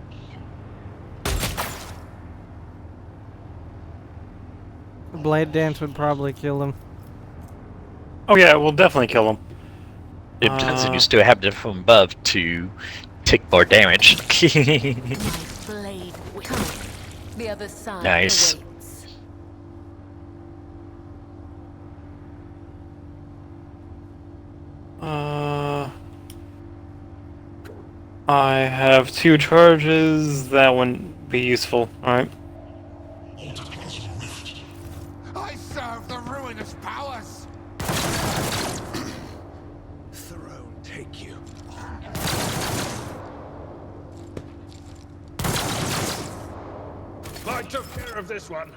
Blade dance would probably kill him. Oh yeah, we'll definitely kill him. It depends if you still have the from above to take more damage. My blade will come. The other side Nice. awaits. I have 2 charges. That wouldn't be useful. Alright. I serve the ruinous powers! Throne take you. I took care of this one.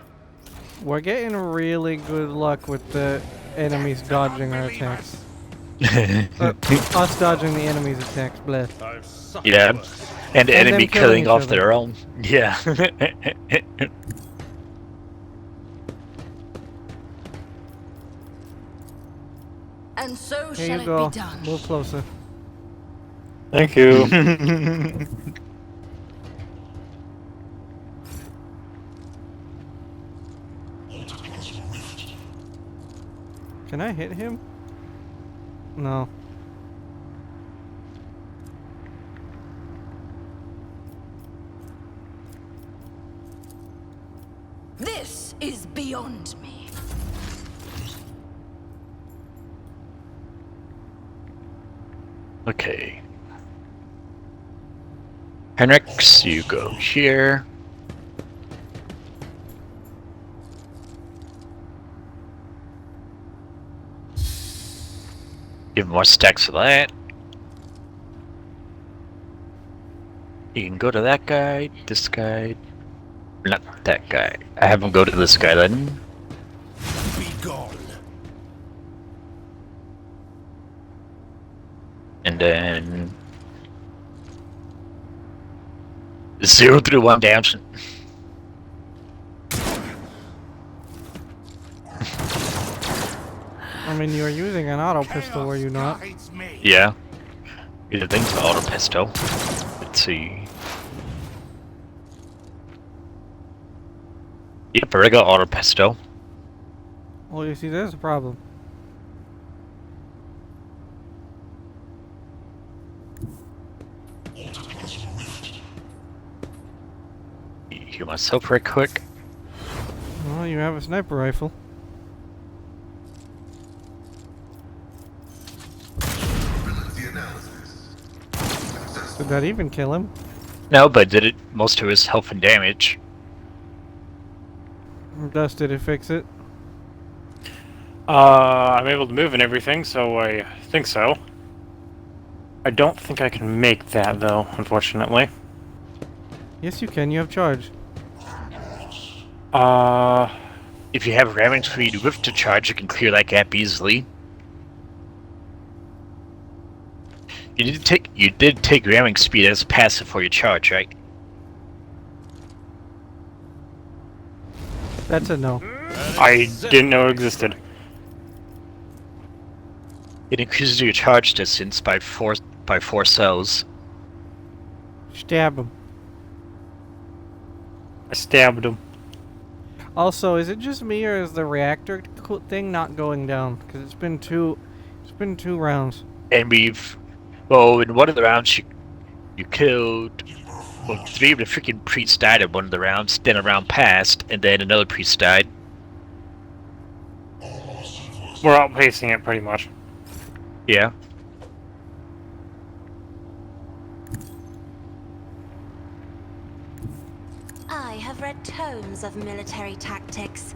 We're getting really good luck with the enemies dodging our attacks. Us dodging the enemy's attacks, bleh. I've suffered Yeah. worse. And the And enemy them killing killing each off other. their own. Yeah. And so Here shall you it go. be done. Move closer. Thank you. Can I hit him? No. This is beyond me. Okay. Henrix, you go here. Give more stacks of that. You can go to that guy, this guy. Not that guy. I have him go to this guy then. Be gone. And then 0 through 1 damage. I mean, you are using an auto pistol, were you not? Guides me. Yeah. Either thing's an auto pistol. Let's see. Yep, a regular auto pistol. Well, you see, there's a problem. Heal myself right quick. Well, you have a sniper rifle. Ability analysis. Did that even kill him? No, but did it most of his health and damage. Dust, did it fix it? I'm able to move and everything, so I think so. I don't think I can make that, though, unfortunately. Yes, you can. You have charge. If you have ramming speed with the charge, you can clear that gap easily. You did take ramming speed as passive for your charge, right? That's a no. I didn't know it existed. It increases your charge distance by four cells. Stab him. I stabbed him. Also, is it just me or is the reactor thing not going down? Because it's been two rounds. And in one of the rounds you killed, well, 3 of the freaking priests died in one of the rounds, then a round passed, and then another priest died. We're outpacing it pretty much. Yeah. I have read tomes of military tactics.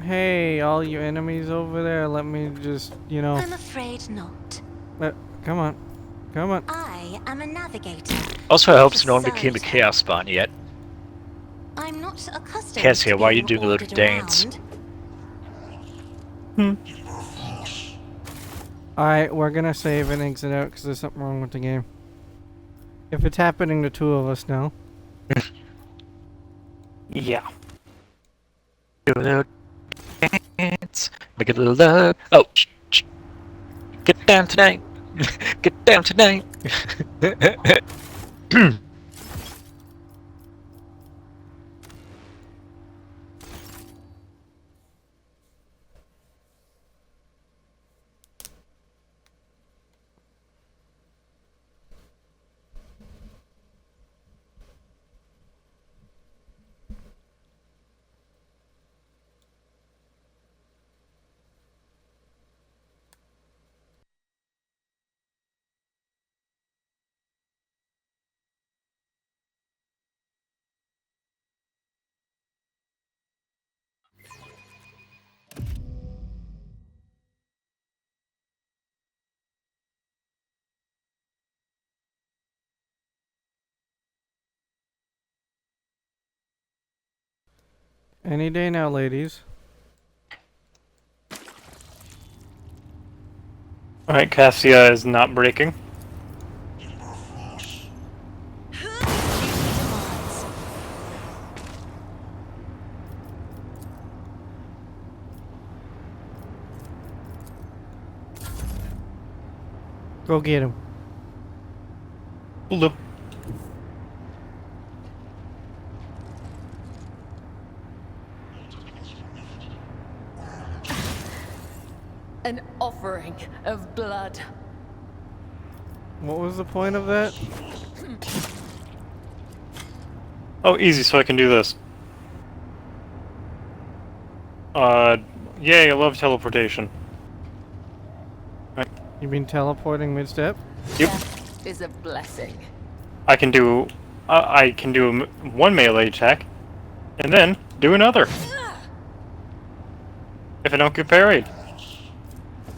Hey, all you enemies over there, let me just, you know... I'm afraid not. Come on. Come on. I am a navigator. Also helps The no one became a solitaire. chaos spawn yet. I'm not accustomed Cassia, to why are you being doing a little ordered dance? around. Alright, we're gonna save and exit out because there's something wrong with the game. If it's happening to two of us now. Yeah. Do a little dance, make a little love. Oh, get down tonight. Get down tonight. Any day now, ladies. Alright, Cassia is not breaking. Go get him. Will do. An offering of blood. What was the point of that? Oh, easy, so I can do this. Yay, I love teleportation. You mean teleporting mid-step? Yep. Death is a blessing. I can do one melee attack, and then do another. If I don't get parried.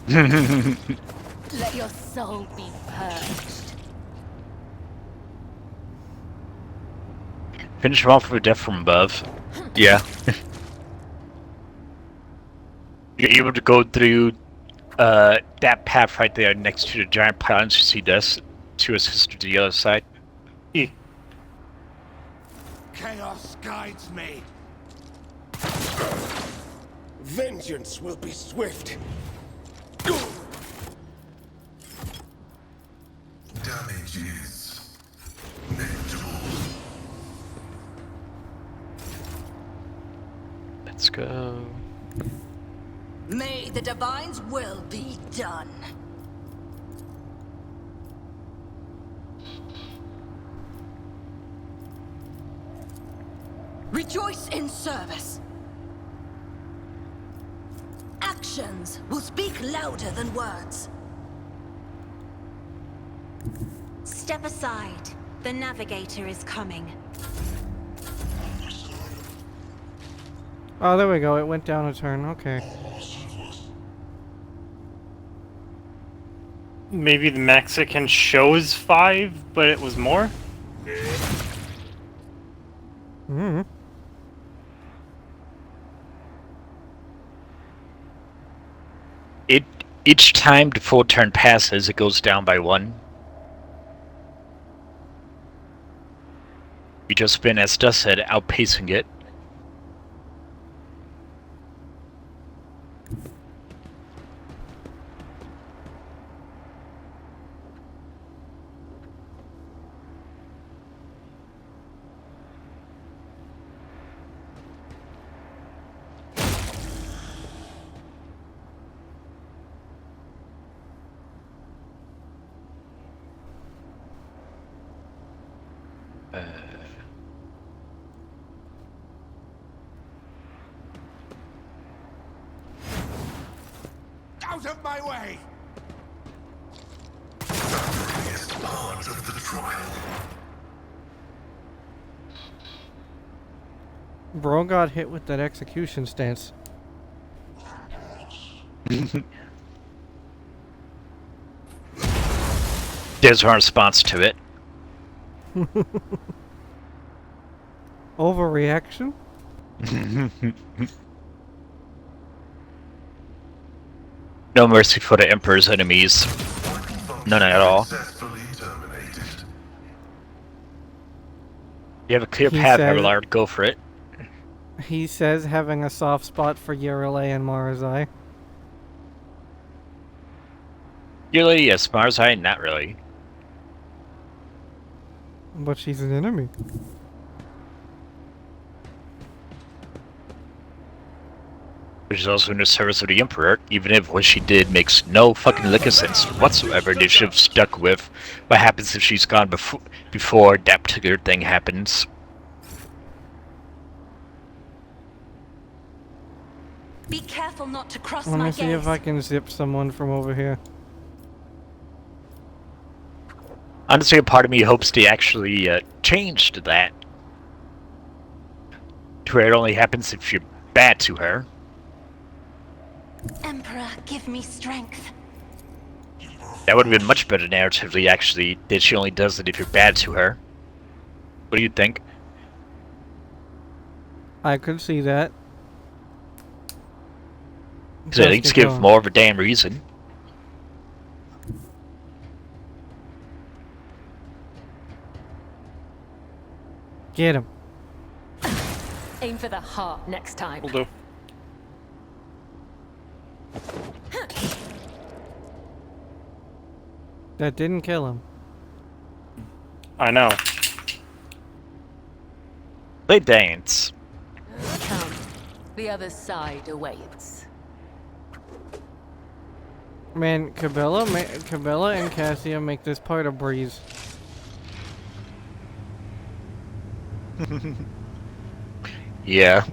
Let your soul be purged. Finish him off with death from above. Yeah. You're able to go through that path right there next to the giant pylons you see this to assist to the other side. E. Chaos guides me. Vengeance will be swift. Damage is negligible. Let's go. May the Divine's will be done. Rejoice in service. Actions will speak louder than words. Step aside. The navigator is coming. Oh, there we go. It went down a turn. Okay. Maybe the Mexican shows 5, but it was more? Hmm. Each time the full turn passes, it goes down by 1. You just been, as Dust said, outpacing it. Out of my way! Is part of the trial. Bro got hit with that execution stance. There's our response to it. Overreaction? No mercy for the Emperor's enemies. None at all. Successfully terminated. You have a clear He path, says- Abelard. Go for it. He says having a soft spot for Yurale and Marzai. Really? Yes, Marzai, not really. But she's an enemy. Which is also in the service of the Emperor, even if what she did makes no fucking lick of sense whatsoever. They should have stuck with what happens if she's gone before that particular thing happens. Be careful not to cross Let my me see gaze. if I can zip someone from over here. Honestly, a part of me hopes they actually changed that. To where it only happens if you're bad to her. Emperor, give me strength. That would have been much better narratively, actually, that she only does it if you're bad to her. What do you think? I could see that. Because at least give more of a damn reason. Get him. Aim for the heart next time. Will do. That didn't kill him. I know. They dance. Come. The other side awaits. Man, Cabela and Cassia make this part a breeze. Yeah.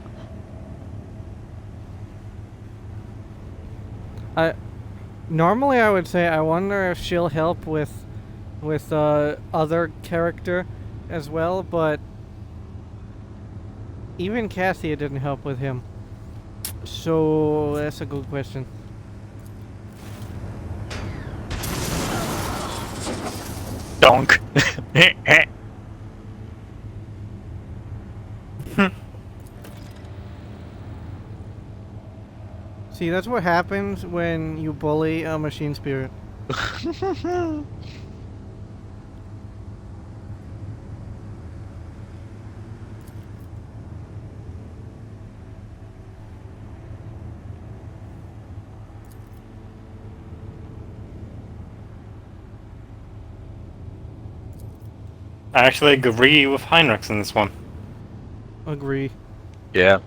Normally I would say I wonder if she'll help with other character as well, but even Cassia didn't help with him. So that's a good question. Donk. See, that's what happens when you bully a machine spirit. I actually agree with Heinrichs in this one. Agree. Yeah.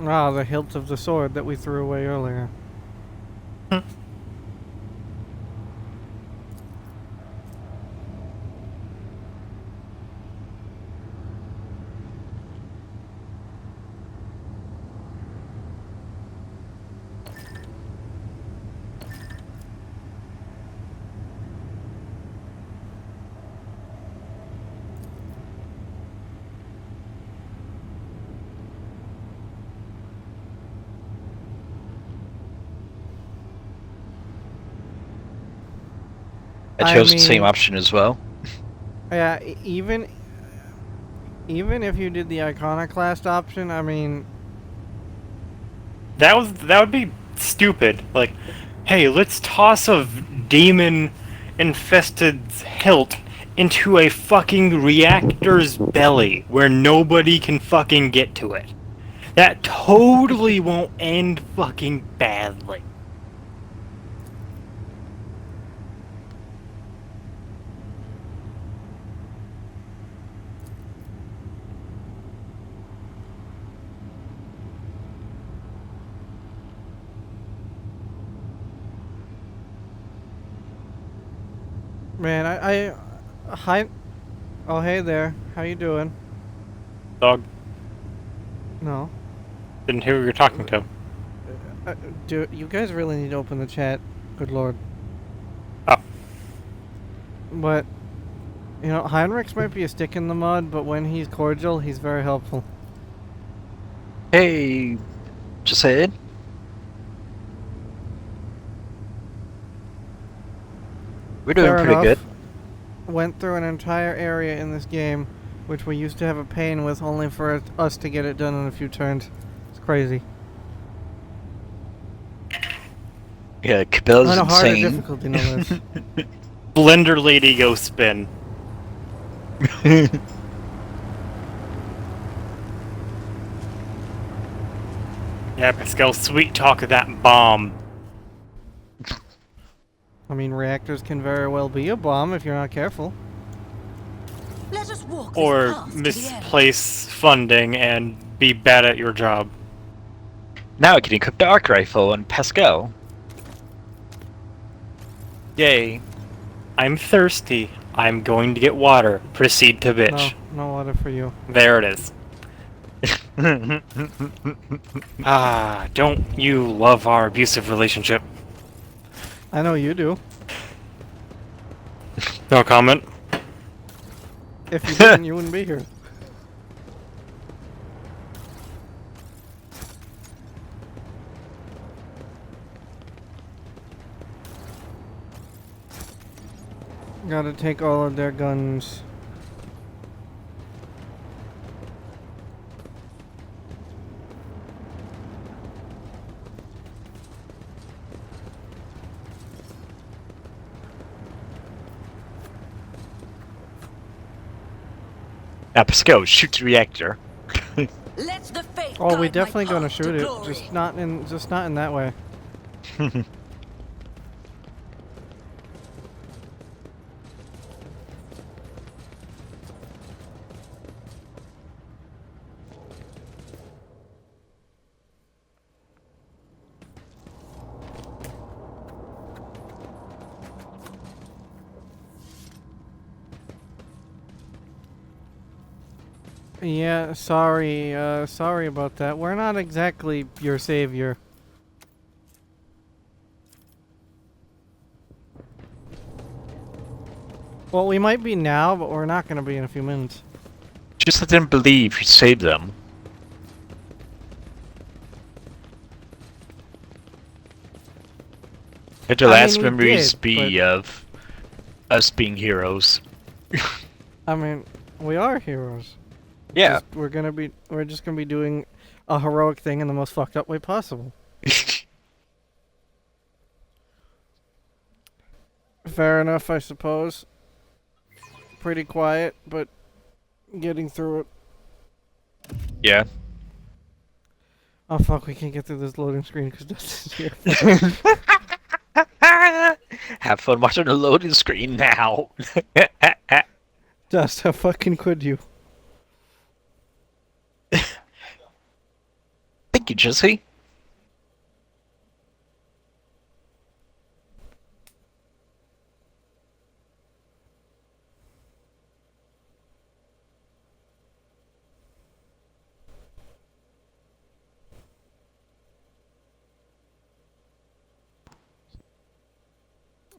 Ah, the hilt of the sword that we threw away earlier. I I chose the same mean- option as well. Yeah, even if you did the iconoclast option, I mean, That would be stupid. Like, hey, let's toss a demon infested hilt into a fucking reactor's belly where nobody can fucking get to it. That totally won't end fucking badly. man, hi. Oh, hey there. How you doing? Dog, No. didn't hear who you're talking to. You guys really need to open the chat. Good lord. Oh. But You know, Heinrichs might be a stick in the mud, but when he's cordial, he's very helpful. Hey, just saying. We're doing Fair pretty enough. good. Went through an entire area in this game, which we used to have a pain with, only for us to get it done in a few turns. It's crazy. Yeah, Cabela's On a harder insane. difficulty, no less. Blender Lady go spin. Yeah, Pascal, sweet talk of that bomb. I mean, reactors can very well be a bomb if you're not careful. Let us walk this Or path to the end. misplace funding and be bad at your job. Now I can equip the arc rifle on Pascal. Yay. I'm thirsty. I'm going to get water. Proceed to bitch. No water for you. There it is. Ah, don't you love our abusive relationship? I know you do. No comment. If you didn't, you wouldn't be here. Gotta take all of their guns. Now Pascal, shoot the reactor. Let the faith Oh, we guide definitely my gonna path to shoot it. glory. Just not in that way. Yeah, sorry about that. We're not exactly your savior. Well, we might be now, but we're not gonna be in a few minutes. Just let them believe you saved them. Let the I last mean, we memories did, be of us being heroes. I mean, we are heroes. Yeah. We're just gonna be doing a heroic thing in the most fucked up way possible. Fair enough, I suppose. Pretty quiet, but getting through it. Yeah. Oh fuck, we can't get through this loading screen because Dustin's here. Have fun watching the loading screen now. Dust, how fucking could you? Thank you, Jesse.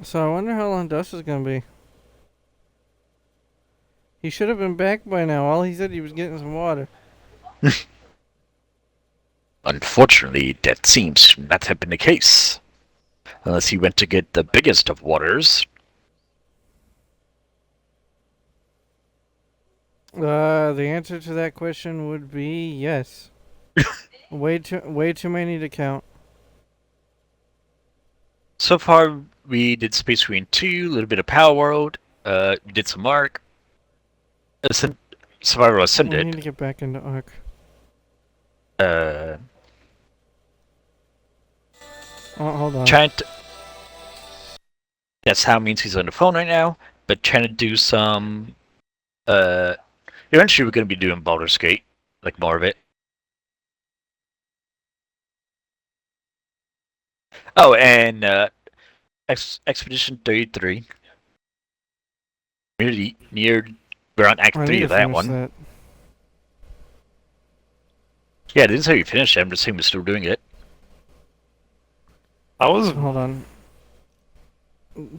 So I wonder how long Dust is gonna be. He should have been back by now. All he said he was getting some water. Unfortunately, that seems not to have been the case. Unless he went to get the biggest of waters. The answer to that question would be yes. way too many to count. So far, we did Space Marine 2, a little bit of Power World, we did some Ark, Survivor We Ascended, need to get back into Ark. uh, Oh, hold on. trying to... That's how means he's on the phone right now, but trying to do some, eventually we're going to be doing Baldur's Gate, like more of it. Oh, and, Expedition 33. We're on Act I 3 need of to that finish one. that. Yeah, I didn't say we finished it, I'm just saying we're still doing it. I was Hold on.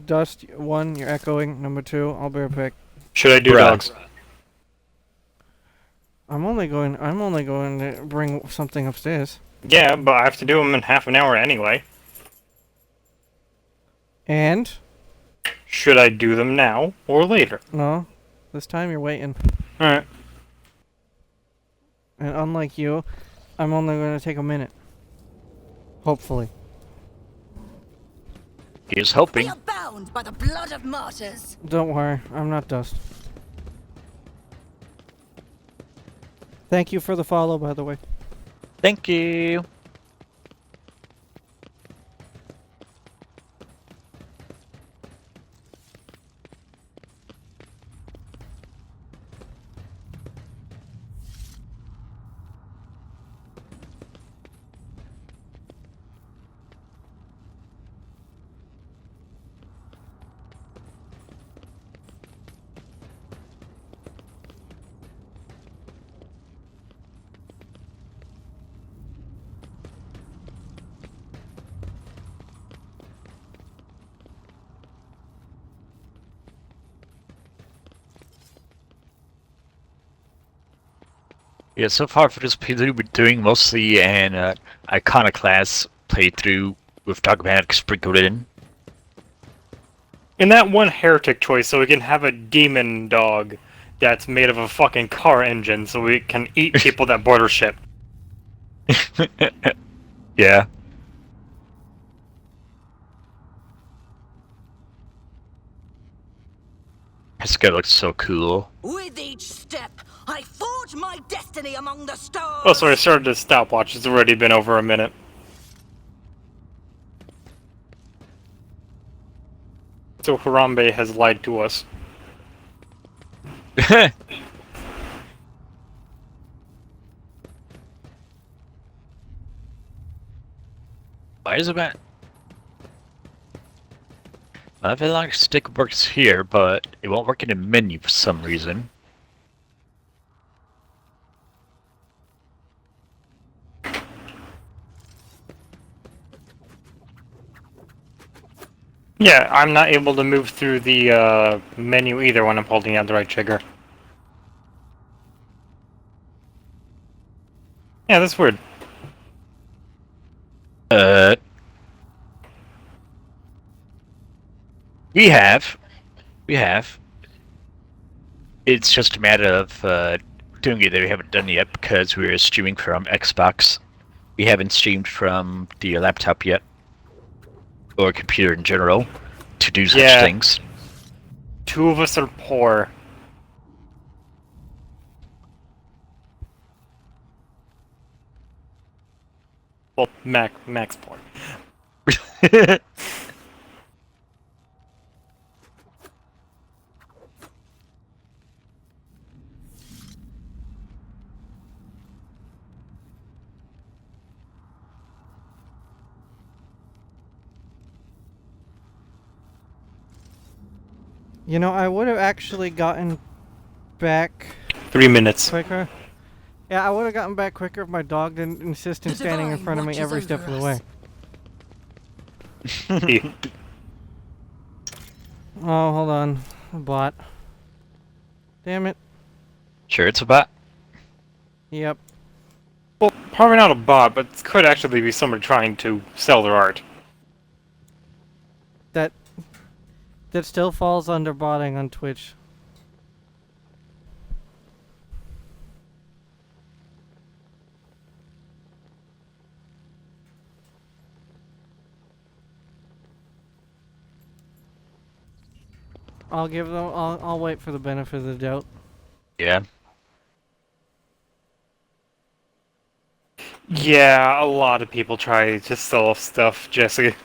Dust, 1, you're echoing. Number 2, I'll be right back. Should I do Bruh. dogs? I'm only going to bring something upstairs. Yeah, but I have to do them in half an hour anyway. And Should I do them now or later? no, this time you're waiting. Alright. And unlike you, I'm only going to take a minute. Hopefully. Here's We hoping. are bound by the blood of martyrs. Don't worry, I'm not dust. Thank you for the follow, by the way. Thank you. Yeah, so far for this playthrough, we're doing mostly an Iconoclast playthrough with dogmatic sprinkled in. And that one heretic choice, so we can have a demon dog that's made of a fucking car engine, so we can eat people that board our ship. Yeah. This guy looks so cool. With each step, I forge my destiny among the stars. Oh, sorry, I started a stopwatch. It's already been over a minute. So Harambe has lied to us. Why is it that? Not very long stick works here, but it won't work in the menu for some reason. Yeah, I'm not able to move through the menu either when I'm holding down the right trigger. Yeah, that's weird. We have. It's just a matter of doing it that we haven't done yet because we're streaming from Xbox. We haven't streamed from the laptop yet. Or computer in general. To do such Yeah. things. Two of us are poor. Well, Mac's poor. You know, I would have actually gotten back 3 minutes. quicker. Yeah, I would have gotten back quicker if my dog didn't insist in The standing in divine front of me watches every step of over the way. us. Oh, hold on. Bot. Damn it. Sure, it's a bot. Yep. Well, probably not a bot, but it could actually be somebody trying to sell their art. That still falls under botting on Twitch. I'll give them. I'll wait for the benefit of the doubt. Yeah. Yeah, a lot of people try to sell stuff, Jesse.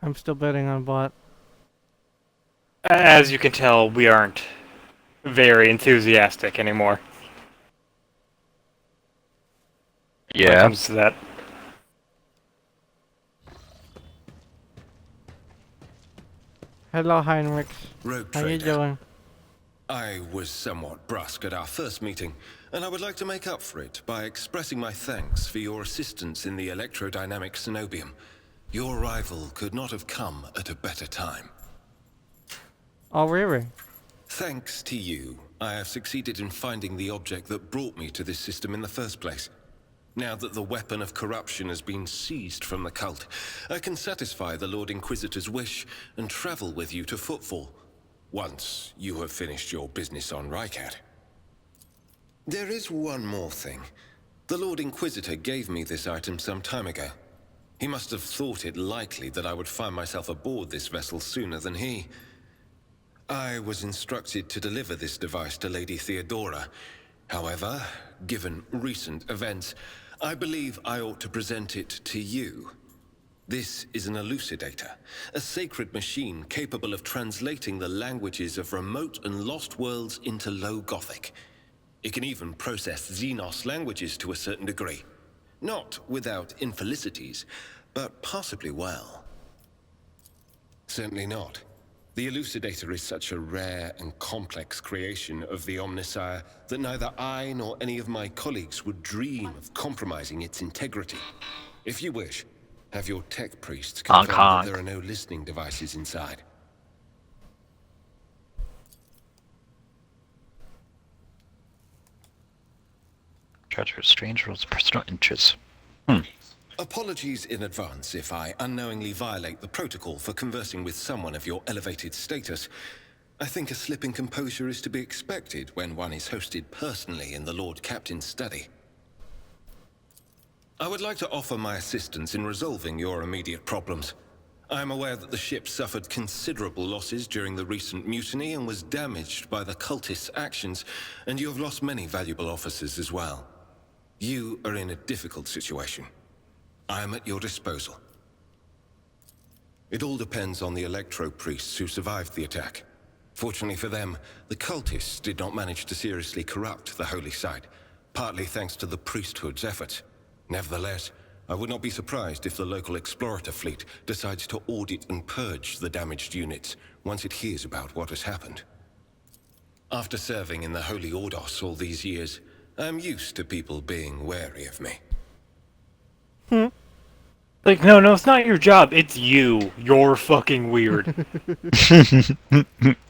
I'm still betting on bot. As you can tell, we aren't very enthusiastic anymore when it Yeah. comes to that. Hello, Heinrich. Rogue How you trader. doing? I was somewhat brusque at our first meeting, and I would like to make up for it by expressing my thanks for your assistance in the electrodynamic cenobium. Your arrival could not have come at a better time. Oh, really? Thanks to you, I have succeeded in finding the object that brought me to this system in the first place. Now that the weapon of corruption has been seized from the cult, I can satisfy the Lord Inquisitor's wish and travel with you to Footfall, once you have finished your business on Rycat. There is one more thing. The Lord Inquisitor gave me this item some time ago. He must have thought it likely that I would find myself aboard this vessel sooner than he. I was instructed to deliver this device to Lady Theodora. However, given recent events, I believe I ought to present it to you. This is an elucidator, a sacred machine capable of translating the languages of remote and lost worlds into Low Gothic. It can even process Xenos languages to a certain degree. Not without infelicities, but possibly well. Certainly not. The elucidator is such a rare and complex creation of the Omnissiah that neither I nor any of my colleagues would dream of compromising its integrity. If you wish, have your tech priests confirm that there are no listening devices inside. Charge for strange rules of personal interest. Apologies in advance if I unknowingly violate the protocol for conversing with someone of your elevated status. I think a slip in composure is to be expected when one is hosted personally in the Lord Captain's study. I would like to offer my assistance in resolving your immediate problems. I am aware that the ship suffered considerable losses during the recent mutiny and was damaged by the cultists' actions, and you have lost many valuable officers as well. You are in a difficult situation. I am at your disposal. It all depends on the electro-priests who survived the attack. Fortunately for them, the cultists did not manage to seriously corrupt the holy site, partly thanks to the priesthood's efforts. Nevertheless, I would not be surprised if the local explorator fleet decides to audit and purge the damaged units once it hears about what has happened. After serving in the Holy Ordos all these years, I am used to people being wary of me. Like, no, it's not your job. It's you. You're fucking weird.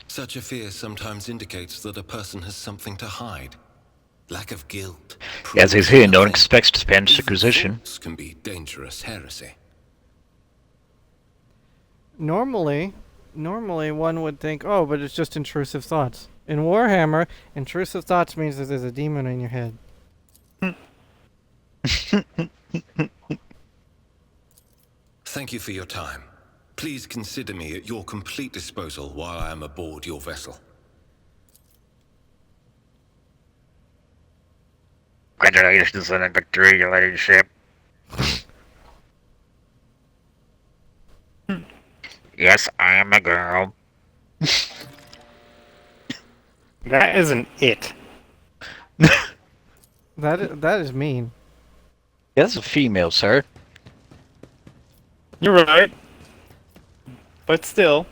Such a fear sometimes indicates that a person has something to hide. Lack of guilt. As he's here, no one expects the Spanish Inquisition. Thoughts can be dangerous heresy. Normally one would think, oh, but it's just intrusive thoughts. In Warhammer, intrusive thoughts means that there's a demon in your head. Thank you for your time. Please consider me at your complete disposal while I am aboard your vessel. Congratulations on a victory, your ladyship. Yes, I am a girl. That isn't it. That is mean. That's a female, sir. You're right. But still.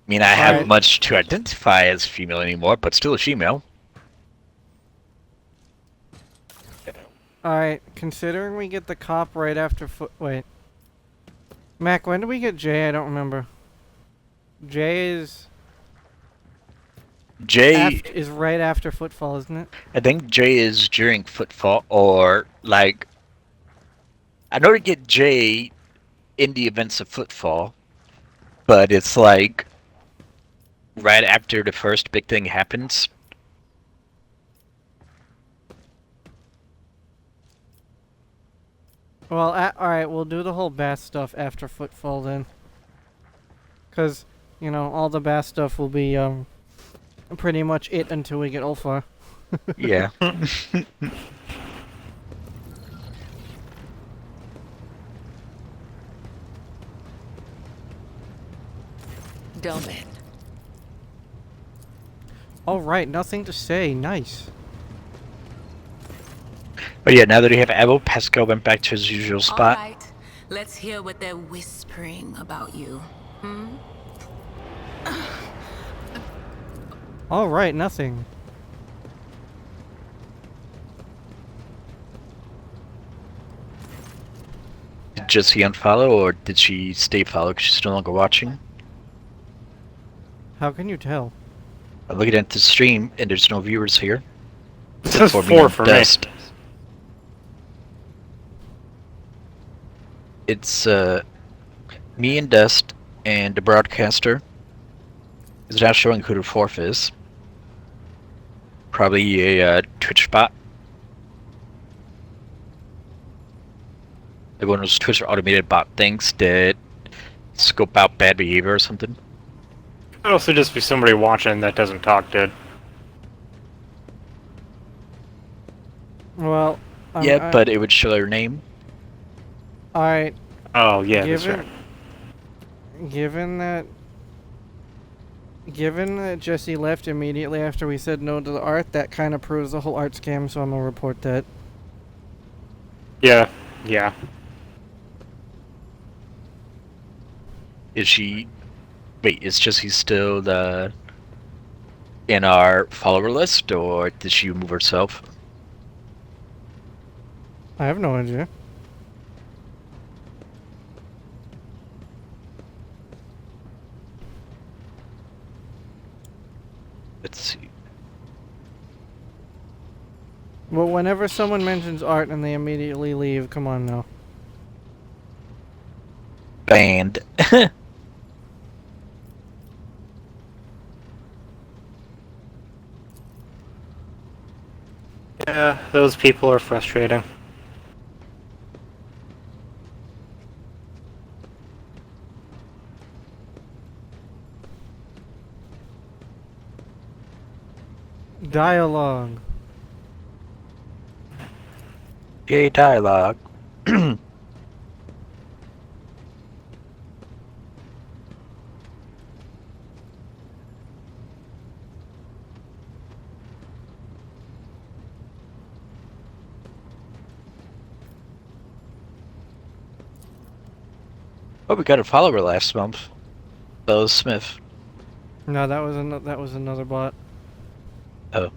I mean, I haven't much to identify as female anymore, but still a female. Alright, considering we get the cop right after wait. Mac, when do we get Jay? I don't remember. Jay is right after Footfall, isn't it? I think Jay is during Footfall, or like... I know to get Jay in the events of Footfall, but it's like right after the first big thing happens. Well, alright, we'll do the whole Bass stuff after Footfall then. Because, you know, all the Bass stuff will be pretty much it until we get Ulfar. Yeah. Domain. Alright, nothing to say. Nice. But yeah, now that we have Abel, Pascal went back to his usual spot. All right, let's hear what they're whispering about you. Alright, nothing. Did Jessie unfollow, or did she stay follow because she's no longer watching? How can you tell? I'm looking at the stream, and there's no viewers here. It says For 4 and for me. Dust. It's me and Dust and the broadcaster. It's not showing who the fourth is. Probably a Twitch bot. Like one of those Twitch automated bot things that scope out bad behavior or something. It could also just be somebody watching that doesn't talk, dude. Well, Yeah, but it would show their name. Alright, Oh, yeah, that's given, right. given that Jesse left immediately after we said no to the art, that kind of proves the whole art scam, so I'm gonna report that. Yeah, yeah. Is she... Wait, is Jessie still in our follower list, or did she move herself? I have no idea. Let's see. Well, whenever someone mentions art and they immediately leave, come on now. Banned. Yeah, those people are frustrating. Dialogue. Gay dialogue. Oh, we got a follower last month. Bella Smith. No, that was another bot. Oh.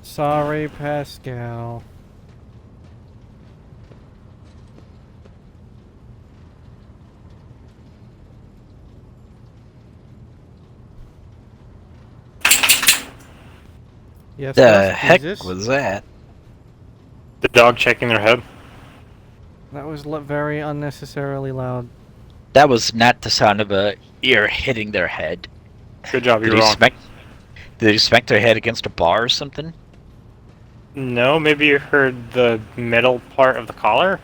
Sorry, Pascal. Yes, The yes, heck Jesus. was that? The dog checking their head. That was very unnecessarily loud. That was not the sound of a ear hitting their head. Good job, Did you're he wrong. Did he smack their head against a bar or something? No, maybe you heard the middle part of the collar?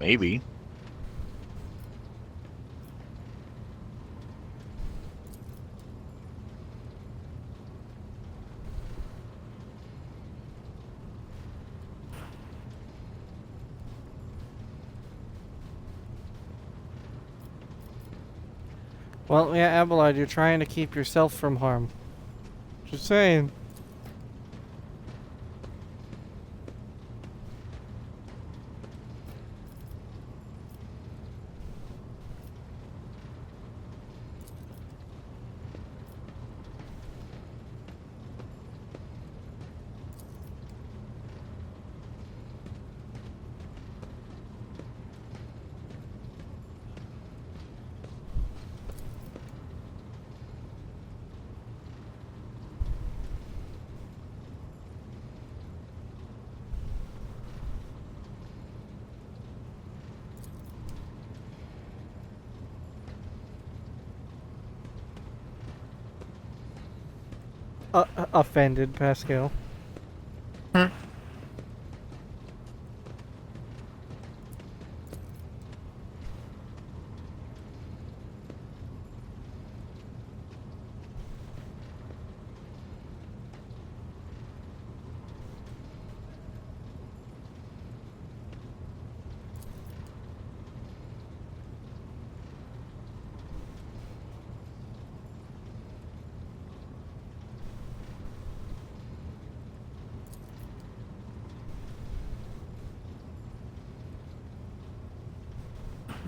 Maybe. Well, yeah, Abelard, you're trying to keep yourself from harm. Just saying. Offended, Pascal.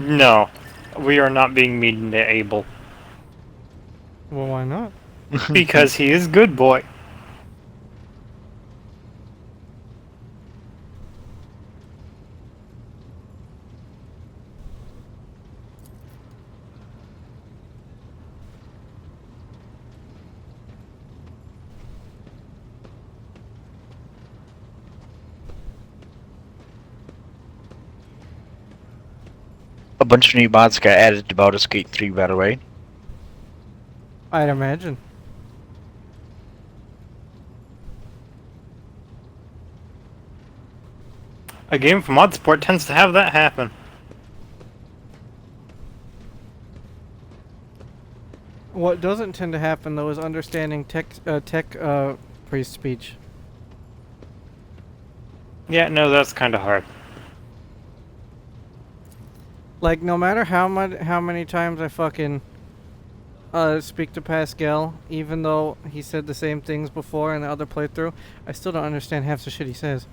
No, we are not being mean to Abel Well, why not? because he is good boy. A bunch of new mods got added to Baldur's Gate 3, by the way. I'd imagine. A game for mod support tends to have that happen. What doesn't tend to happen though is understanding tech priest speech. Yeah, no, that's kind of hard. Like, no matter how many times I fucking speak to Pascal, even though he said the same things before in the other playthrough, I still don't understand half the shit he says.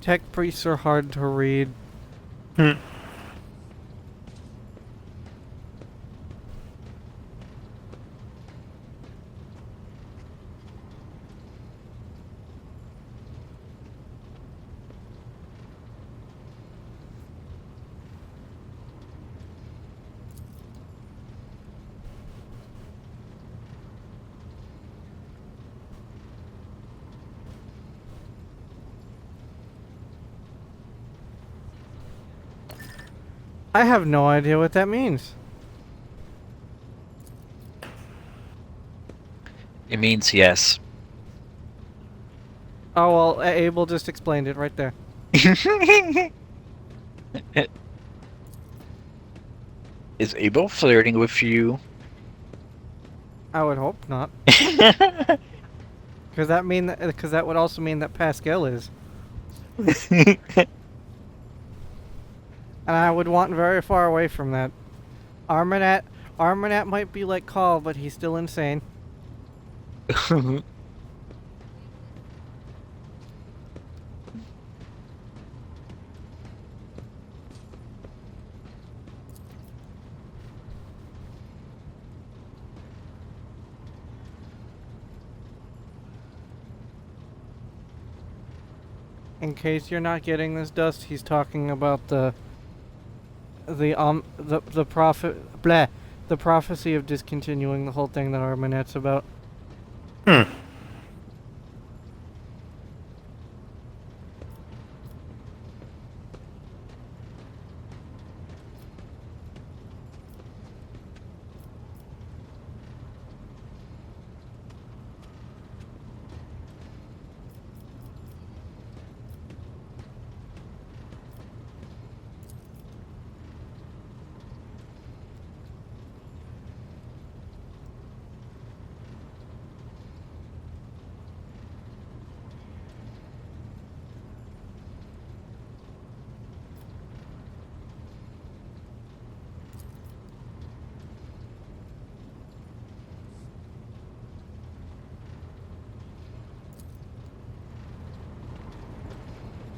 Tech priests are hard to read. I have no idea what that means. It means yes. Oh well, Abel just explained it right there. Is Abel flirting with you? I would hope not. Because that would also mean that Pascal is. And I would want very far away from that. Armanat might be like Call, but he's still insane. In case you're not getting this, Dust, he's talking about the prophecy of discontinuing the whole thing that Armanet's about.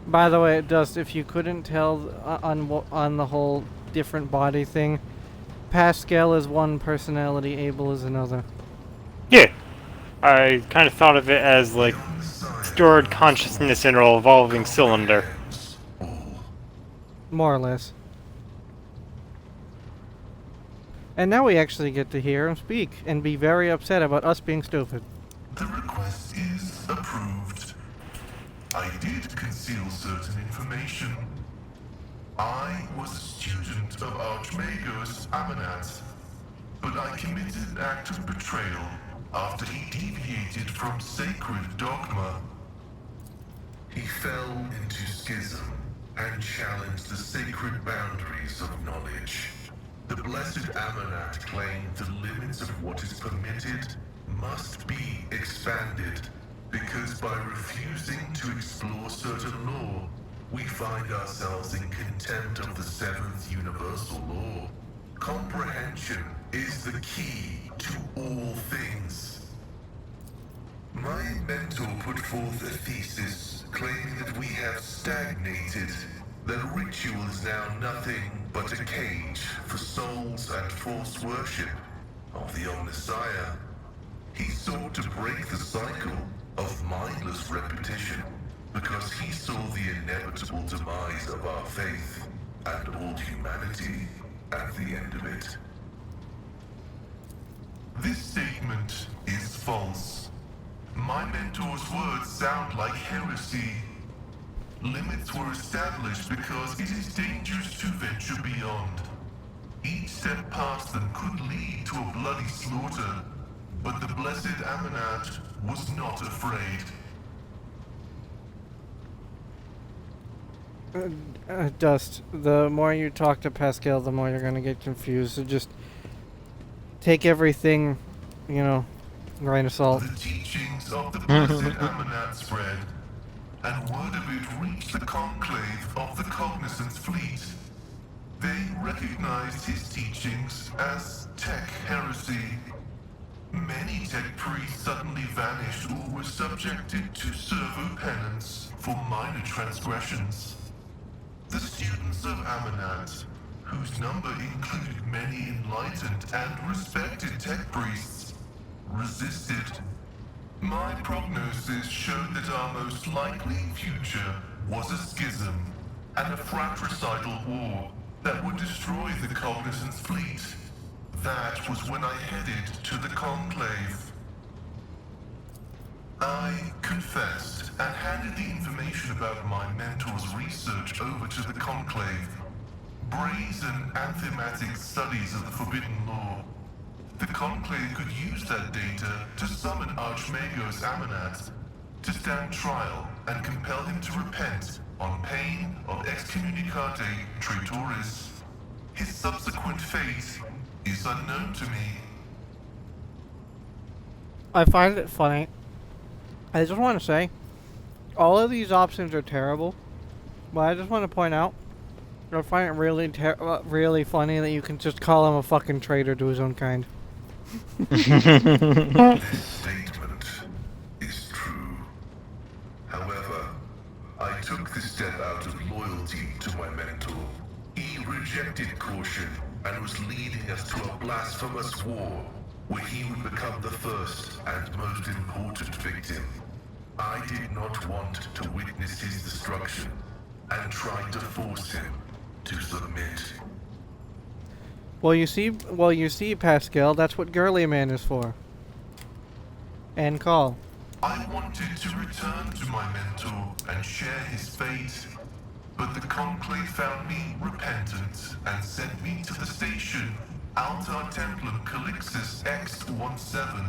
By the way, Dust, if you couldn't tell on the whole different body thing, Pascal is one personality, Abel is another. Yeah, I kind of thought of it as like stored consciousness in a revolving cylinder. More or less. And now we actually get to hear him speak and be very upset about us being stupid. The request is approved. I did conceal certain information. I was a student of Archmagos Amanat but I committed an act of betrayal after he deviated from sacred dogma. He fell into schism and challenged the sacred boundaries of knowledge. The Blessed Amanat claimed the limits of what is permitted must be expanded, because by refusing to explore certain law, we find ourselves in contempt of the seventh universal law. Comprehension is the key to all things. My mentor put forth a thesis claiming that we have stagnated, that ritual is now nothing but a cage for souls and false worship of the Omnissiah. He sought to break the cycle of mindless repetition because he saw the inevitable demise of our faith and all humanity at the end of it. This statement is false. My mentor's words sound like heresy. Limits were established because it is dangerous to venture beyond. Each step past them could lead to a bloody slaughter, but the Blessed Amanat was not afraid. Dust, the more you talk to Pascal, the more you're gonna get confused. So just take everything, grain of salt. The teachings of the Blessed Amanat spread, and word of it reached the conclave of the Cognizance Fleet. They recognized his teachings as tech heresy. Many tech priests suddenly vanished or were subjected to servo penance for minor transgressions. The students of Amanat, whose number included many enlightened and respected tech priests, resisted. My prognosis showed that our most likely future was a schism and a fratricidal war that would destroy the Cognizance Fleet. That was when I headed to the Conclave. I confessed and handed the information about my mentor's research over to the Conclave. Brazen anthematic studies of the Forbidden Law. The Conclave could use that data to summon Archmagos Amanat to stand trial and compel him to repent on pain of excommunicate traitoris. His subsequent fate is unknown to me. I find it funny. I just want to say, all of these options are terrible, but I just want to point out, I find it really funny that you can just call him a fucking traitor to his own kind. This statement is true. However, I took this step out of loyalty to my mentor. He rejected caution and was leading us to a blasphemous war where he would become the first and most important victim. I did not want to witness his destruction and tried to force him to submit. Well, you see, Pascal, that's what Girly Man is for. And call. I wanted to return to my mentor and share his fate, but the Conclave found me repentant and sent me to the station Altar Templum Calixis X-17,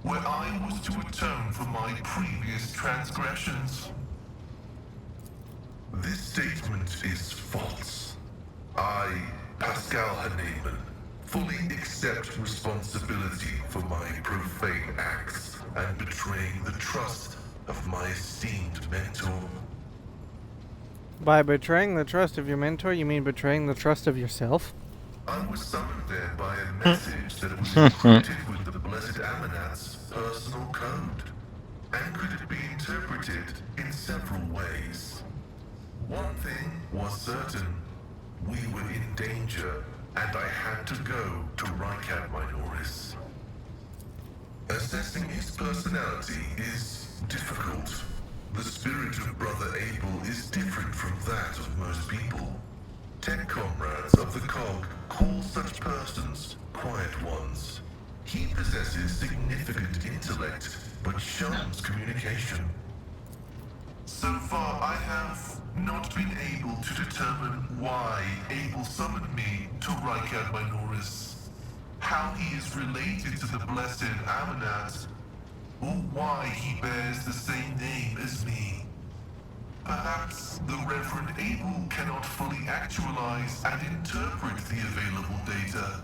where I was to atone for my previous transgressions. This statement is false. I, Pascal Hahnemann, fully accept responsibility for my profane acts and betraying the trust of my esteemed mentor. By betraying the trust of your mentor, you mean betraying the trust of yourself? I was summoned there by a message that was encrypted with the Blessed Amanat's personal code, and could be interpreted in several ways. One thing was certain. We were in danger, and I had to go to Rycat Minoris. Assessing his personality is difficult. The spirit of Brother Abel is different from that of most people. Tech comrades of the Cog call such persons quiet ones. He possesses significant intellect, but shuns communication. So far, I have not been able to determine why Abel summoned me to Rycat Minoris. how he is related to the blessed Amanat, or why he bears the same name as me. Perhaps the Reverend Abel cannot fully actualize and interpret the available data.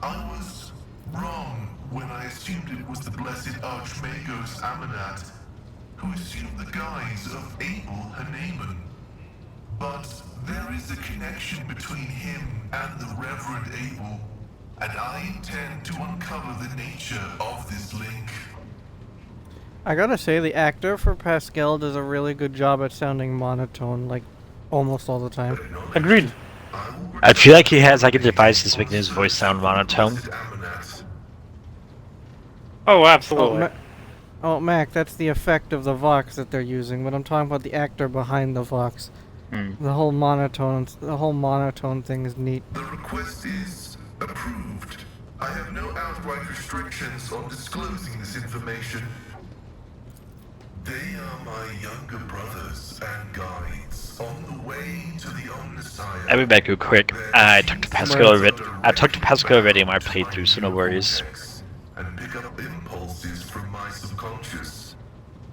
I was wrong when I assumed it was the blessed Archmagos Amanat, who assumed the guise of Abel Haneman. But there is a connection between him and the Reverend Abel, and I intend to uncover the nature of this link. I gotta say, the actor for Pascal does a really good job at sounding monotone, like, almost all the time. Agreed. I feel like he has like a device that's making his voice sound monotone. Oh, absolutely. Mac, that's the effect of the Vox that they're using, but I'm talking about the actor behind the Vox. The whole monotone thing is neat. The request is approved. I have no outright restrictions on disclosing this information. They are my younger brothers and guides on the way to the Omnissiah. I'll be back real quick. I talked to Pascal already in my playthrough, so no worries. And pick up impulses from my subconscious.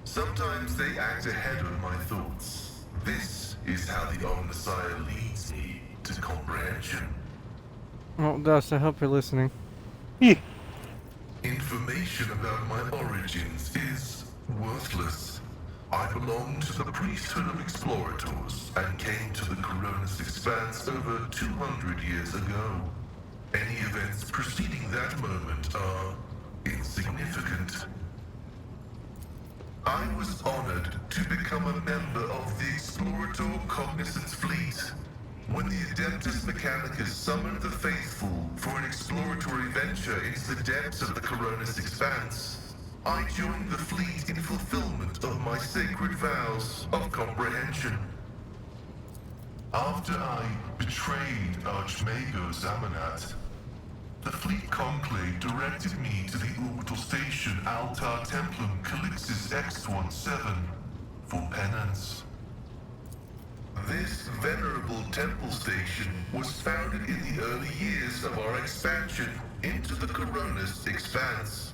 Sometimes they act ahead of my thoughts. This is how the Omnissiah leads me to comprehension. Oh, Dust, I hope you're listening. Information about my origins is worthless. I belong to the priesthood of explorators and came to the Coronis Expanse over 200 years ago. Any events preceding that moment are insignificant. I was honored to become a member of the Explorator Cognizance Fleet. When the Adeptus Mechanicus summoned the faithful for an exploratory venture into the depths of the Coronis Expanse, I joined the fleet in fulfillment of my sacred vows of comprehension. After I betrayed Archmagos Amanat, the fleet conclave directed me to the orbital station Altar Templum Calixis X-17 for penance. This venerable temple station was founded in the early years of our expansion into the Coronis Expanse.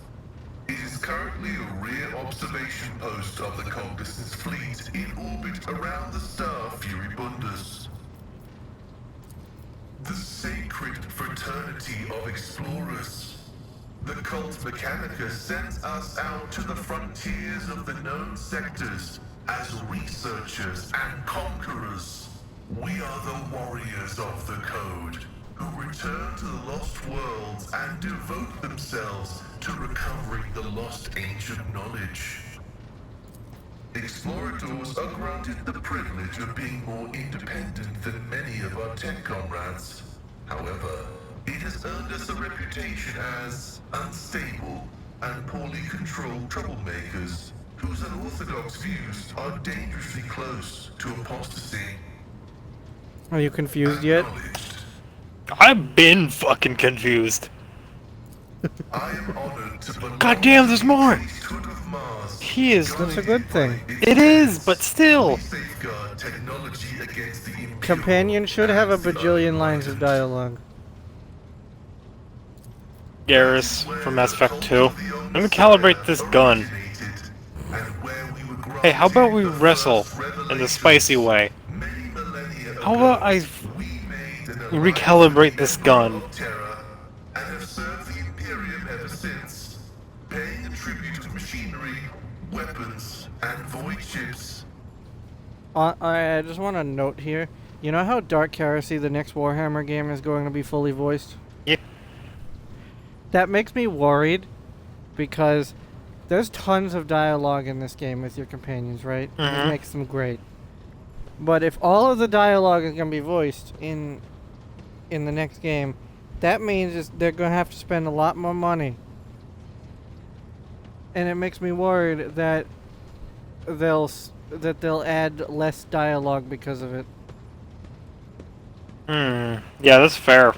It is currently a rear observation post of the Cognizance fleet in orbit around the star Furibundus. The sacred fraternity of explorers. The cult Mechanica sends us out to the frontiers of the known sectors as researchers and conquerors. We are the warriors of the Code, who return to the lost worlds and devote themselves to recovering the lost ancient knowledge. Explorators are granted the privilege of being more independent than many of our tech comrades. However, it has earned us a reputation as unstable and poorly controlled troublemakers whose unorthodox views are dangerously close to apostasy. Are you confused yet? I've been fucking confused. I am honored to belong God damn, there's more! to the priesthood of Mars. He is. That's a good thing. It is, but still. We safeguard technology against the impure Companion should have a and the bajillion lines of unenlightened. dialogue. Garrus from Mass Effect 2. Let me calibrate this gun. Hey, how about we wrestle in the spicy way? How about I recalibrate this gun? And have served the Imperium ever since, paying a tribute to machinery, weapons, and void ships. I just want to note here. You know how Dark Heresy, the next Warhammer game, is going to be fully voiced? Yep. That makes me worried, because there's tons of dialogue in this game with your companions, right? It makes them great. But if all of the dialogue is going to be voiced in the next game, that means they're going to have to spend a lot more money. And it makes me worried that they'll add less dialogue because of it. Yeah, that's fair.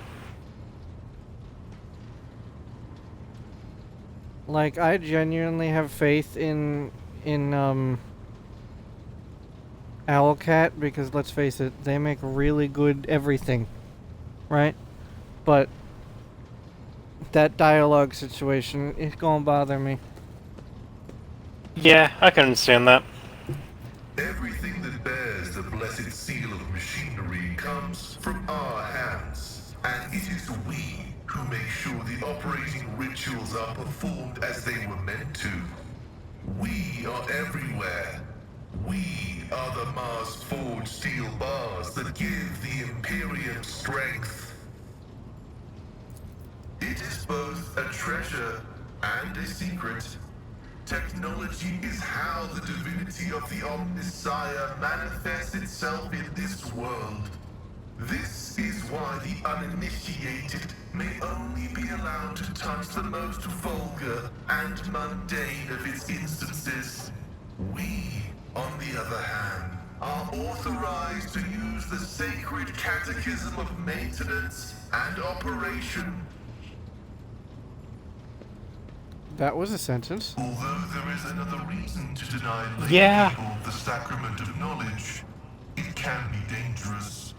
Like, I genuinely have faith in Owlcat, because let's face it, they make really good everything, right? But that dialogue situation. It's gonna bother me. Yeah, I can understand that. Everything that bears the blessed seal of machinery comes from our hands, and it is we who make sure the operating rituals are performed as they were meant to. We are everywhere. We are the Mars-forged steel bars that give the Imperium strength. It is both a treasure and a secret. Technology is how the divinity of the Omnissiah manifests itself in this world. This is why the uninitiated may only be allowed to touch the most vulgar and mundane of its instances. We, on the other hand, are authorized to use the sacred catechism of maintenance and operation. That was a sentence. Although there is another reason to deny lay Yeah. people the sacrament of knowledge, it can be dangerous.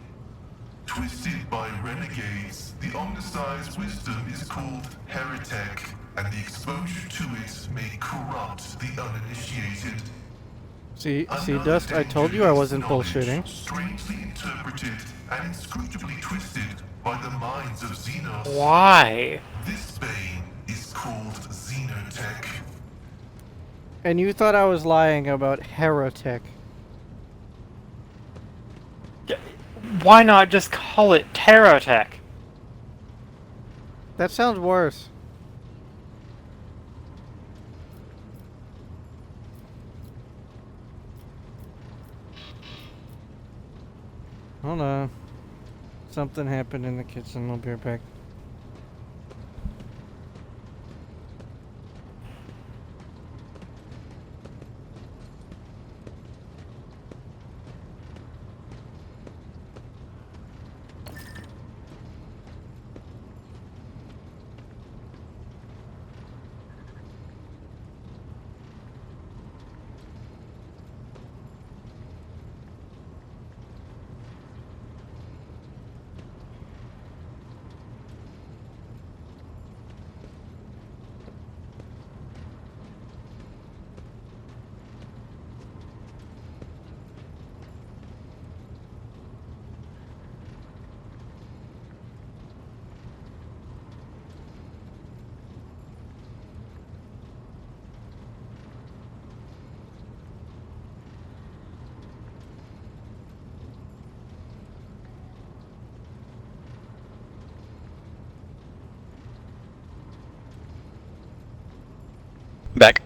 Twisted by renegades, the Omnissiah's wisdom is called heretic, and the exposure to it may corrupt the uninitiated. See, Another Dust, I told danger you I is wasn't knowledge, bullshitting. strangely interpreted and inscrutably twisted by the minds of Xenos. Why? This bane is called Xenotech. And you thought I was lying about heretic. Why not just call it Terrotech? That sounds worse. Hold on. Something happened in the kitchen. I'll be right back. Back.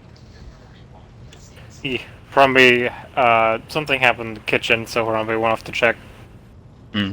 Harambe, something happened in the kitchen, so Harambe went off to check. Hmm.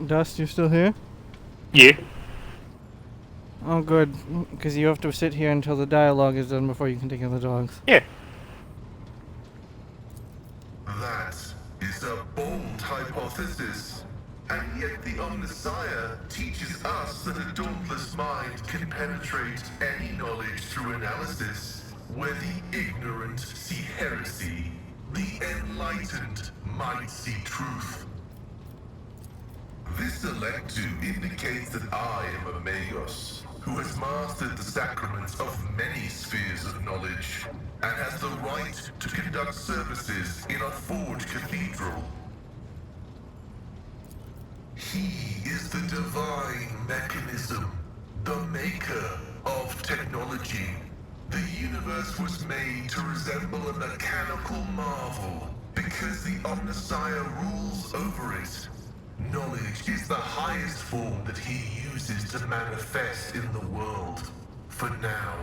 Dust, you still here? Yeah. Oh, good. Because you have to sit here until the dialogue is done before you can take in the dogs. Yeah. That is a bold hypothesis. And yet the Omnissiah teaches us that a dauntless mind can penetrate any knowledge through analysis. Where the ignorant see heresy, the enlightened might see truth. This electu indicates that I am a Magos, who has mastered the sacraments of many spheres of knowledge, and has the right to conduct services in a forged cathedral. He is the divine mechanism, the maker of technology. The universe was made to resemble a mechanical marvel, because the Omnissiah rules over it. Knowledge is the highest form that he uses to manifest in the world. For now.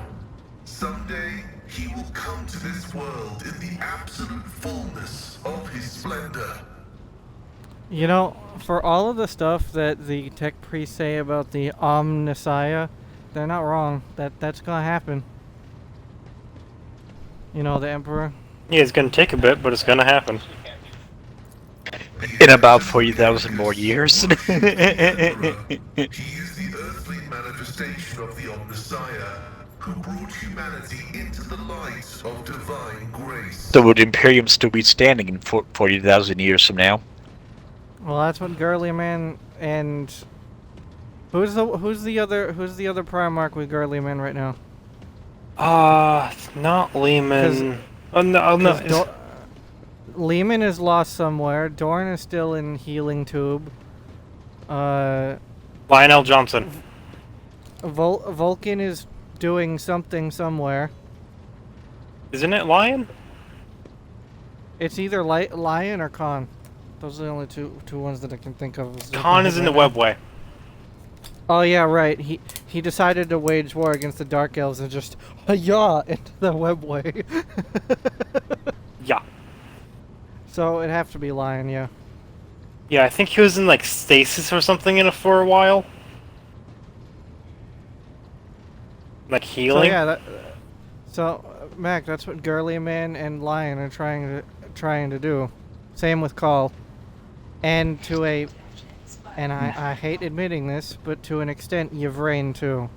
Someday, he will come to this world in the absolute fullness of his splendor. You know, for all of the stuff that the tech priests say about the Omnissiah, they're not wrong. That's gonna happen. You know, the Emperor. Yeah, it's gonna take a bit, but it's gonna happen. In about 40,000 more years. He is the earthly manifestation of the Omnissiah, who brought humanity into the light of divine grace. So would Imperium still be standing in 40,000 years from now? Well, that's what Girly Man and who's the other Primarch with Girly Man right now? Not Lehman. Oh no. Lehman is lost somewhere. Dorn is still in healing tube. Lionel Johnson. Vulcan is doing something somewhere. Isn't it Lion? It's either Lion or Khan. Those are the only two ones that I can think of. Khan is in the webway. Oh yeah, right. He decided to wage war against the Dark Elves and just into the webway. Yeah. So it'd have to be Lion, yeah. Yeah, I think he was in like stasis or something for a while. Like healing. So yeah, Mac, that's what Girly Man and Lion are trying to do. Same with Call. And I hate admitting this, but to an extent, Yvraine too.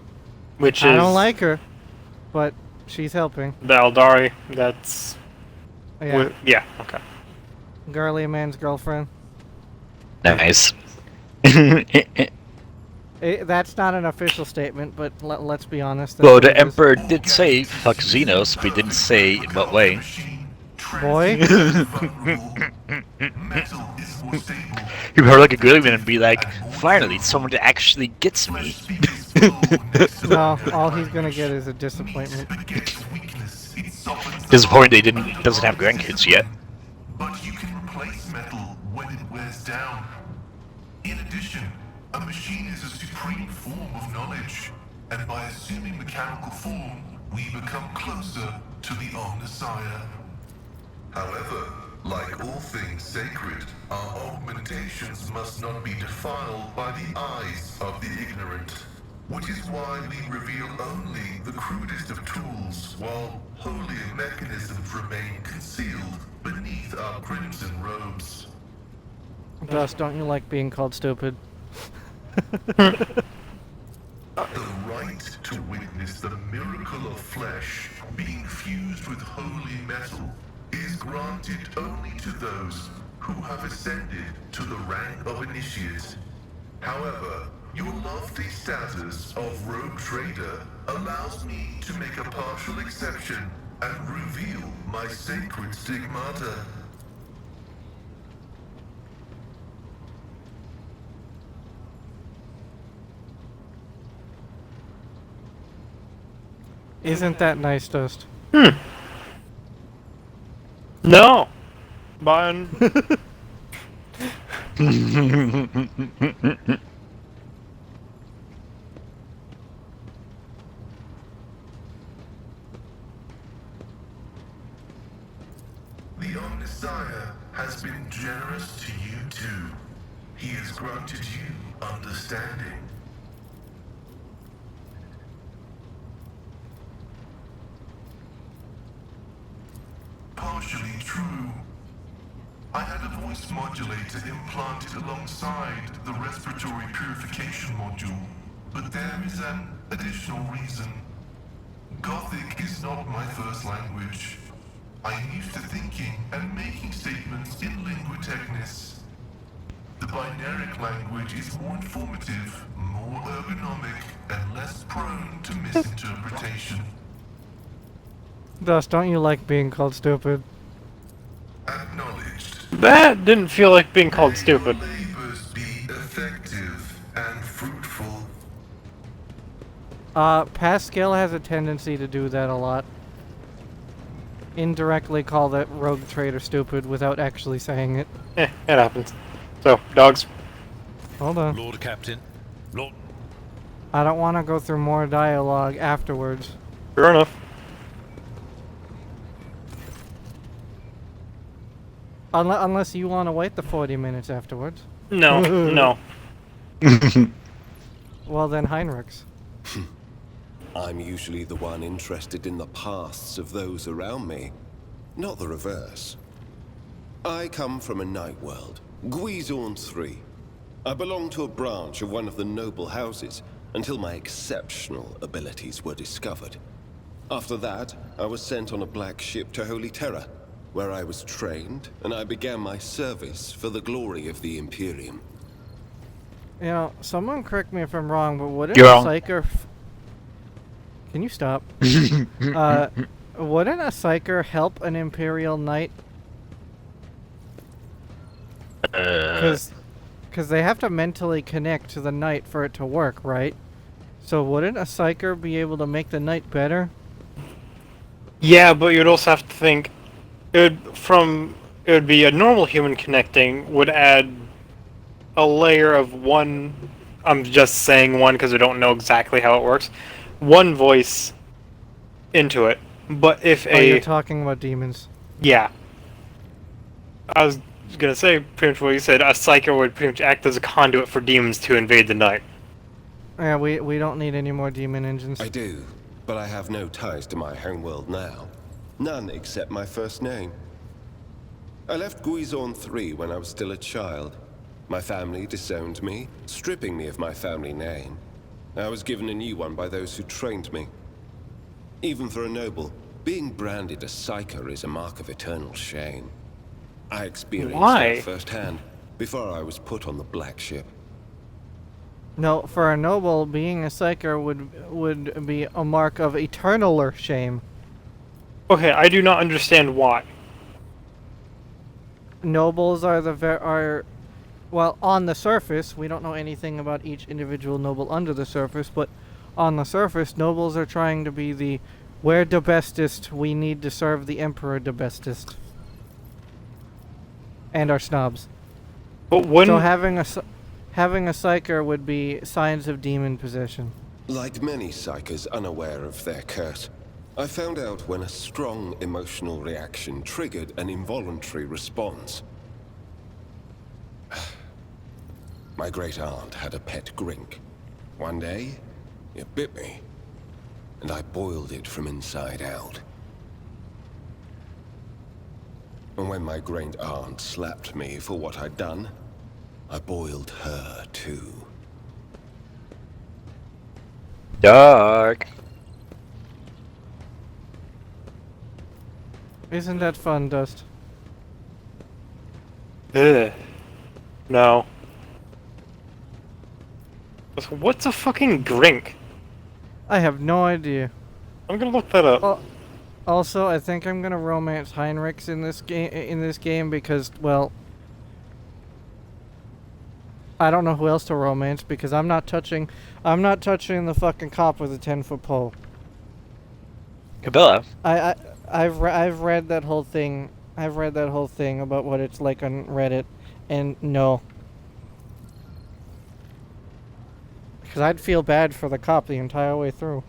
Which I is... don't like her, but she's helping. The Eldari, that's... Yeah. Yeah, okay. Girly Man's girlfriend. Nice. That's not an official statement, but let's be honest. Well, the Emperor did say fuck Xenos, but he didn't say in what way. Boy. You heard like a girly man and be like, finally, someone that actually gets me. No, all he's gonna get is a disappointment. Disappointed they doesn't have grandkids yet. But you can replace metal when it wears down. In addition, a machine is a supreme form of knowledge, and by assuming mechanical form, we become closer to the Omnissiah. However, like all things sacred, our augmentations must not be defiled by the eyes of the ignorant. Which is why we reveal only the crudest of tools, while holier mechanisms remain concealed beneath our crimson robes. Gus, don't you like being called stupid? The right to witness the miracle of flesh being fused with holy metal is granted only to those who have ascended to the rank of initiate. However, your lofty status of rogue trader allows me to make a partial exception and reveal my sacred stigmata. Isn't that nice, Dust? No! Mine. The Omnissiah has been generous to you too. He has granted you understanding. Partially true. I had a voice modulator implanted alongside the respiratory purification module, but there is an additional reason. Gothic is not my first language. I am used to thinking and making statements in lingua technis. The binaric language is more informative, more ergonomic, and less prone to misinterpretation. Dust, don't you like being called stupid? Acknowledged. That didn't feel like being called stupid. May your labors be effective and fruitful. Pascal has a tendency to do that a lot. Indirectly call that rogue trader stupid without actually saying it. It happens. So, dogs. Hold on. Lord Captain. Lord. I don't want to go through more dialogue afterwards. Fair enough. Unless you want to wait the 40 minutes afterwards. No, no. Well then, Heinrichs. I'm usually the one interested in the pasts of those around me, not the reverse. I come from a night world, Guizorn 3. I belong to a branch of one of the noble houses until my exceptional abilities were discovered. After that, I was sent on a black ship to Holy Terra, where I was trained, and I began my service for the glory of the Imperium. You know, someone correct me if I'm wrong, but wouldn't You're a wrong. psyker... Can you stop? Wouldn't a psyker help an Imperial Knight? Because they have to mentally connect to the Knight for it to work, right? So wouldn't a psyker be able to make the Knight better? Yeah, but you'd also have to think it would be a normal human connecting would add a layer of one. I'm just saying one because I don't know exactly how it works. One voice into it, but if Oh, you're a talking about demons. yeah, I was gonna say pretty much what you said. A psyker would pretty much act as a conduit for demons to invade the night. Yeah, we don't need any more demon engines. I do, but I have no ties to my homeworld now. None except my first name. I left Guizorn 3 when I was still a child. My family disowned me, stripping me of my family name. I was given a new one by those who trained me. Even for a noble, being branded a psyker is a mark of eternal shame. I experienced Why? that firsthand before I was put on the black ship. No, for a noble, being a psyker would be a mark of eternal shame. Okay, I do not understand why. Nobles are well, on the surface, we don't know anything about each individual noble under the surface, but on the surface, nobles are trying to be the we're the bestest, we need to serve the emperor the bestest. And our snobs. But when So having a psyker would be signs of demon possession. Like many psychers unaware of their curse, I found out when a strong emotional reaction triggered an involuntary response. My great-aunt had a pet grink. One day, it bit me, and I boiled it from inside out. And when my great-aunt slapped me for what I'd done, I boiled her too. Dark. Isn't that fun, Dust? ugh, no. What's a fucking grink? I have no idea. I'm gonna look that up. Also, I think I'm gonna romance Heinrichs in this game because, well, I don't know who else to romance because I'm not touching the fucking cop with a 10-foot pole. Cabela. I've read that whole thing. I've read that whole thing about what it's like on Reddit, and no. Because I'd feel bad for the cop the entire way through.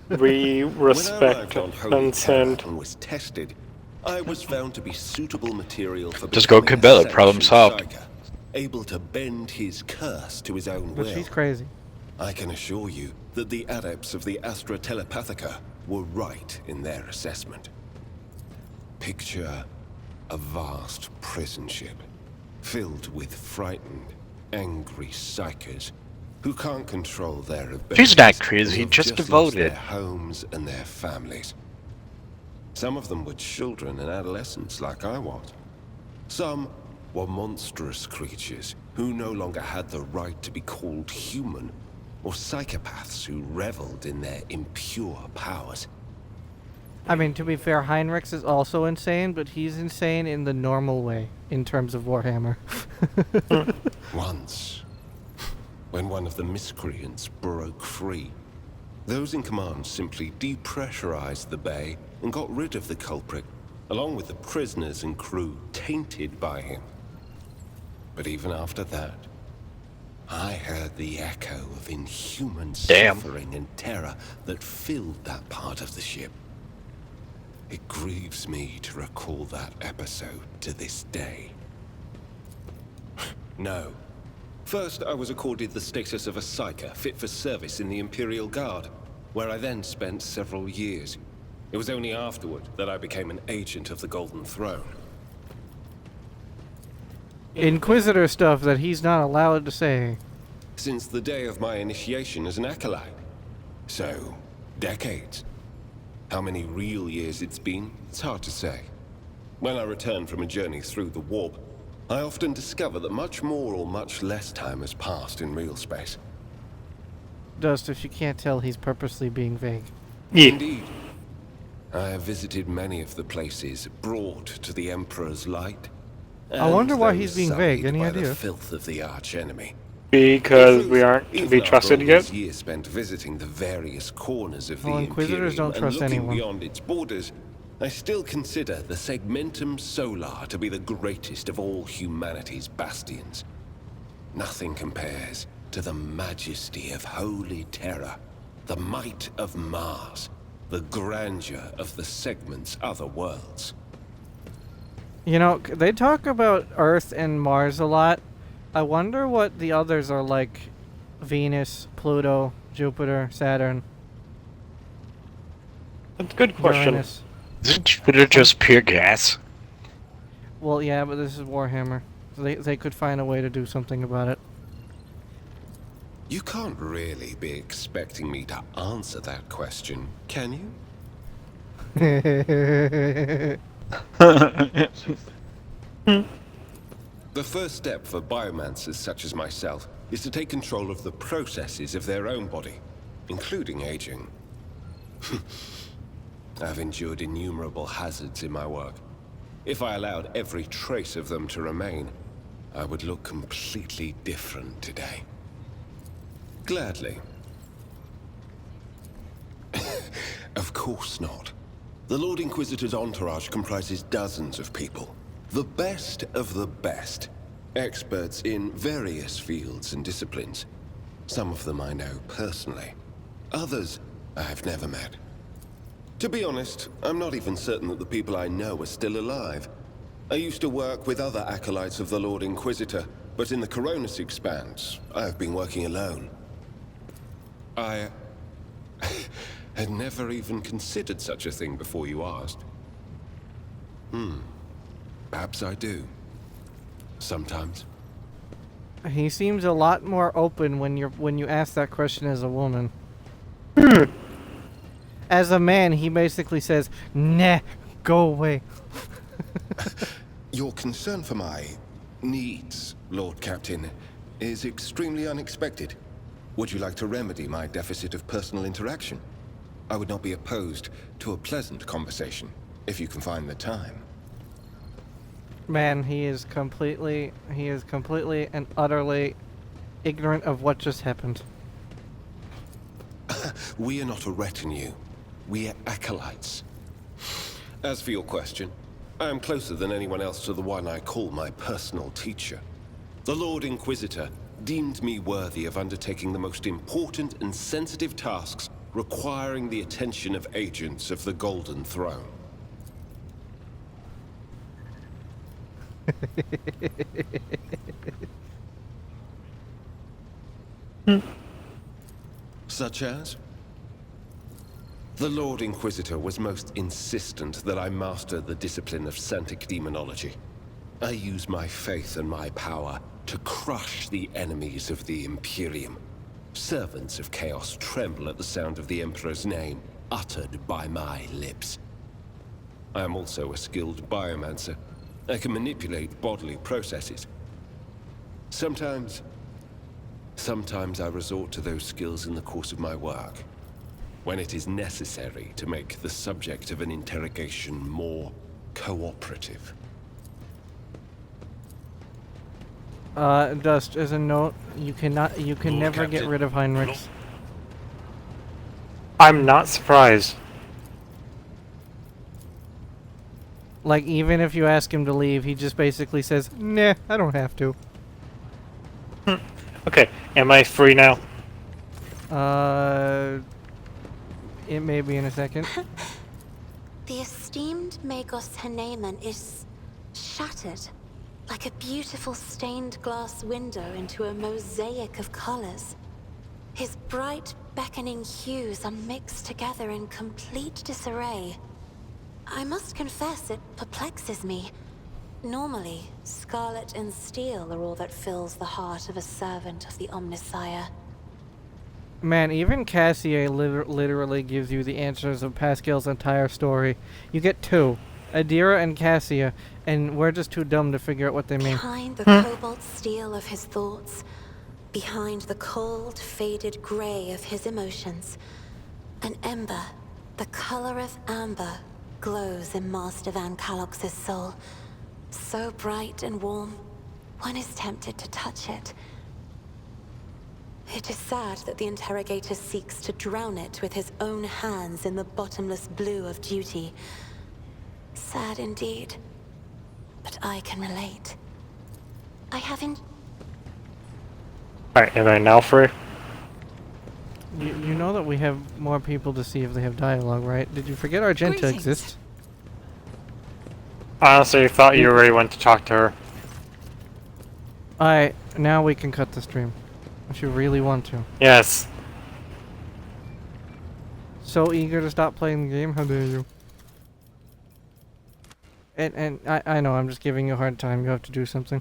We respect when I arrived on Holy consent. Terra and was tested, I was found to be suitable material for Just go becoming a Cabela, problem sanctioned solved. psyker. able to bend his curse to his own But will. she's crazy. I can assure you that the adepts of the Astra Telepathica were right in their assessment. Picture a vast prison ship filled with frightened, angry psychers who can't control their abilities. She's not crazy, and who've just lost devoted. their homes and their families. Some of them were children and adolescents like I was. Some were monstrous creatures who no longer had the right to be called human, or psychopaths who reveled in their impure powers. I mean, to be fair, Heinrichs is also insane, but he's insane in the normal way, in terms of Warhammer. Once, when one of the miscreants broke free, those in command simply depressurized the bay and got rid of the culprit, along with the prisoners and crew tainted by him. But even after that, I heard the echo of inhuman Damn. suffering and terror that filled that part of the ship. It grieves me to recall that episode to this day. No. First, I was accorded the status of a psyker fit for service in the Imperial Guard, where I then spent several years. It was only afterward that I became an agent of the Golden Throne. Inquisitor stuff that he's not allowed to say. Since the day of my initiation as an acolyte. So, decades. How many real years it's been, it's hard to say. When I return from a journey through the warp, I often discover that much more or much less time has passed in real space. Dust, if you can't tell, he's purposely being vague. Yeah. Indeed. I have visited many of the places brought to the Emperor's light. I wonder and why those he's being vague. sullied Any by idea? the filth of the archenemy. Because we aren't to Even be after trusted all yet. these years spent visiting the various corners of Well, the Inquisitors Imperium don't and trust looking anyone. beyond its borders, I still consider the Segmentum Solar to be the greatest of all humanity's bastions. Nothing compares to the majesty of Holy Terror, the might of Mars, the grandeur of the Segment's other worlds. You know, they talk about Earth and Mars a lot. I wonder what the others are like. Venus, Pluto, Jupiter, Saturn, That's a good question. Uranus. Isn't Jupiter just pure gas? Well, yeah, but this is Warhammer. So they could find a way to do something about it. You can't really be expecting me to answer that question, can you? The first step for biomancers such as myself is to take control of the processes of their own body, including aging. I've endured innumerable hazards in my work. If I allowed every trace of them to remain, I would look completely different today. Gladly. Of course not. The Lord Inquisitor's entourage comprises dozens of people. The best of the best. Experts in various fields and disciplines. Some of them I know personally. Others I've never met. To be honest, I'm not even certain that the people I know are still alive. I used to work with other acolytes of the Lord Inquisitor, but in the Coronis Expanse, I've been working alone. I had never even considered such a thing before you asked. Perhaps I do. Sometimes. He seems a lot more open when you ask that question as a woman. As a man, he basically says, "Nah, go away." Your concern for my needs, Lord Captain, is extremely unexpected. Would you like to remedy my deficit of personal interaction? I would not be opposed to a pleasant conversation, if you can find the time. Man, he is completely and utterly ignorant of what just happened. We are not a retinue. We are acolytes. As for your question, I am closer than anyone else to the one I call my personal teacher. The Lord Inquisitor deemed me worthy of undertaking the most important and sensitive tasks requiring the attention of agents of the Golden Throne. Such as? The Lord Inquisitor was most insistent that I master the discipline of Santic Demonology. I use my faith and my power to crush the enemies of the Imperium. Servants of Chaos tremble at the sound of the Emperor's name, uttered by my lips. I am also a skilled biomancer. I can manipulate bodily processes. Sometimes I resort to those skills in the course of my work, when it is necessary to make the subject of an interrogation more cooperative. Dust, as a note, you can Lord never get Captain. rid of Heinrichs. I'm not surprised. Like, even if you ask him to leave, he just basically says, nah, I don't have to. Okay, am I free now? It may be in a second. The esteemed Magos Haneman is shattered, like a beautiful stained glass window into a mosaic of colors. His bright, beckoning hues are mixed together in complete disarray. I must confess it perplexes me. Normally, scarlet and steel are all that fills the heart of a servant of the Omnissiah. Man, even Cassia literally gives you the answers of Pascal's entire story. You get two, Adira and Cassia, and we're just too dumb to figure out what they mean. Behind the cobalt steel of his thoughts, behind the cold, faded gray of his emotions, an ember, the color of amber, glows in Master Van Kalox's soul. So bright and warm, one is tempted to touch it. It is sad that the interrogator seeks to drown it with his own hands in the bottomless blue of duty. Sad indeed, but I can relate. I haven't. Alright, am I now free? You know that we have more people to see if they have dialogue, right? Did you forget Argenta Greetings. exists? I honestly thought you already went to talk to her. Alright, now we can cut the stream. If you really want to. Yes. So eager to stop playing the game, how dare you? And I know, I'm just giving you a hard time, you have to do something.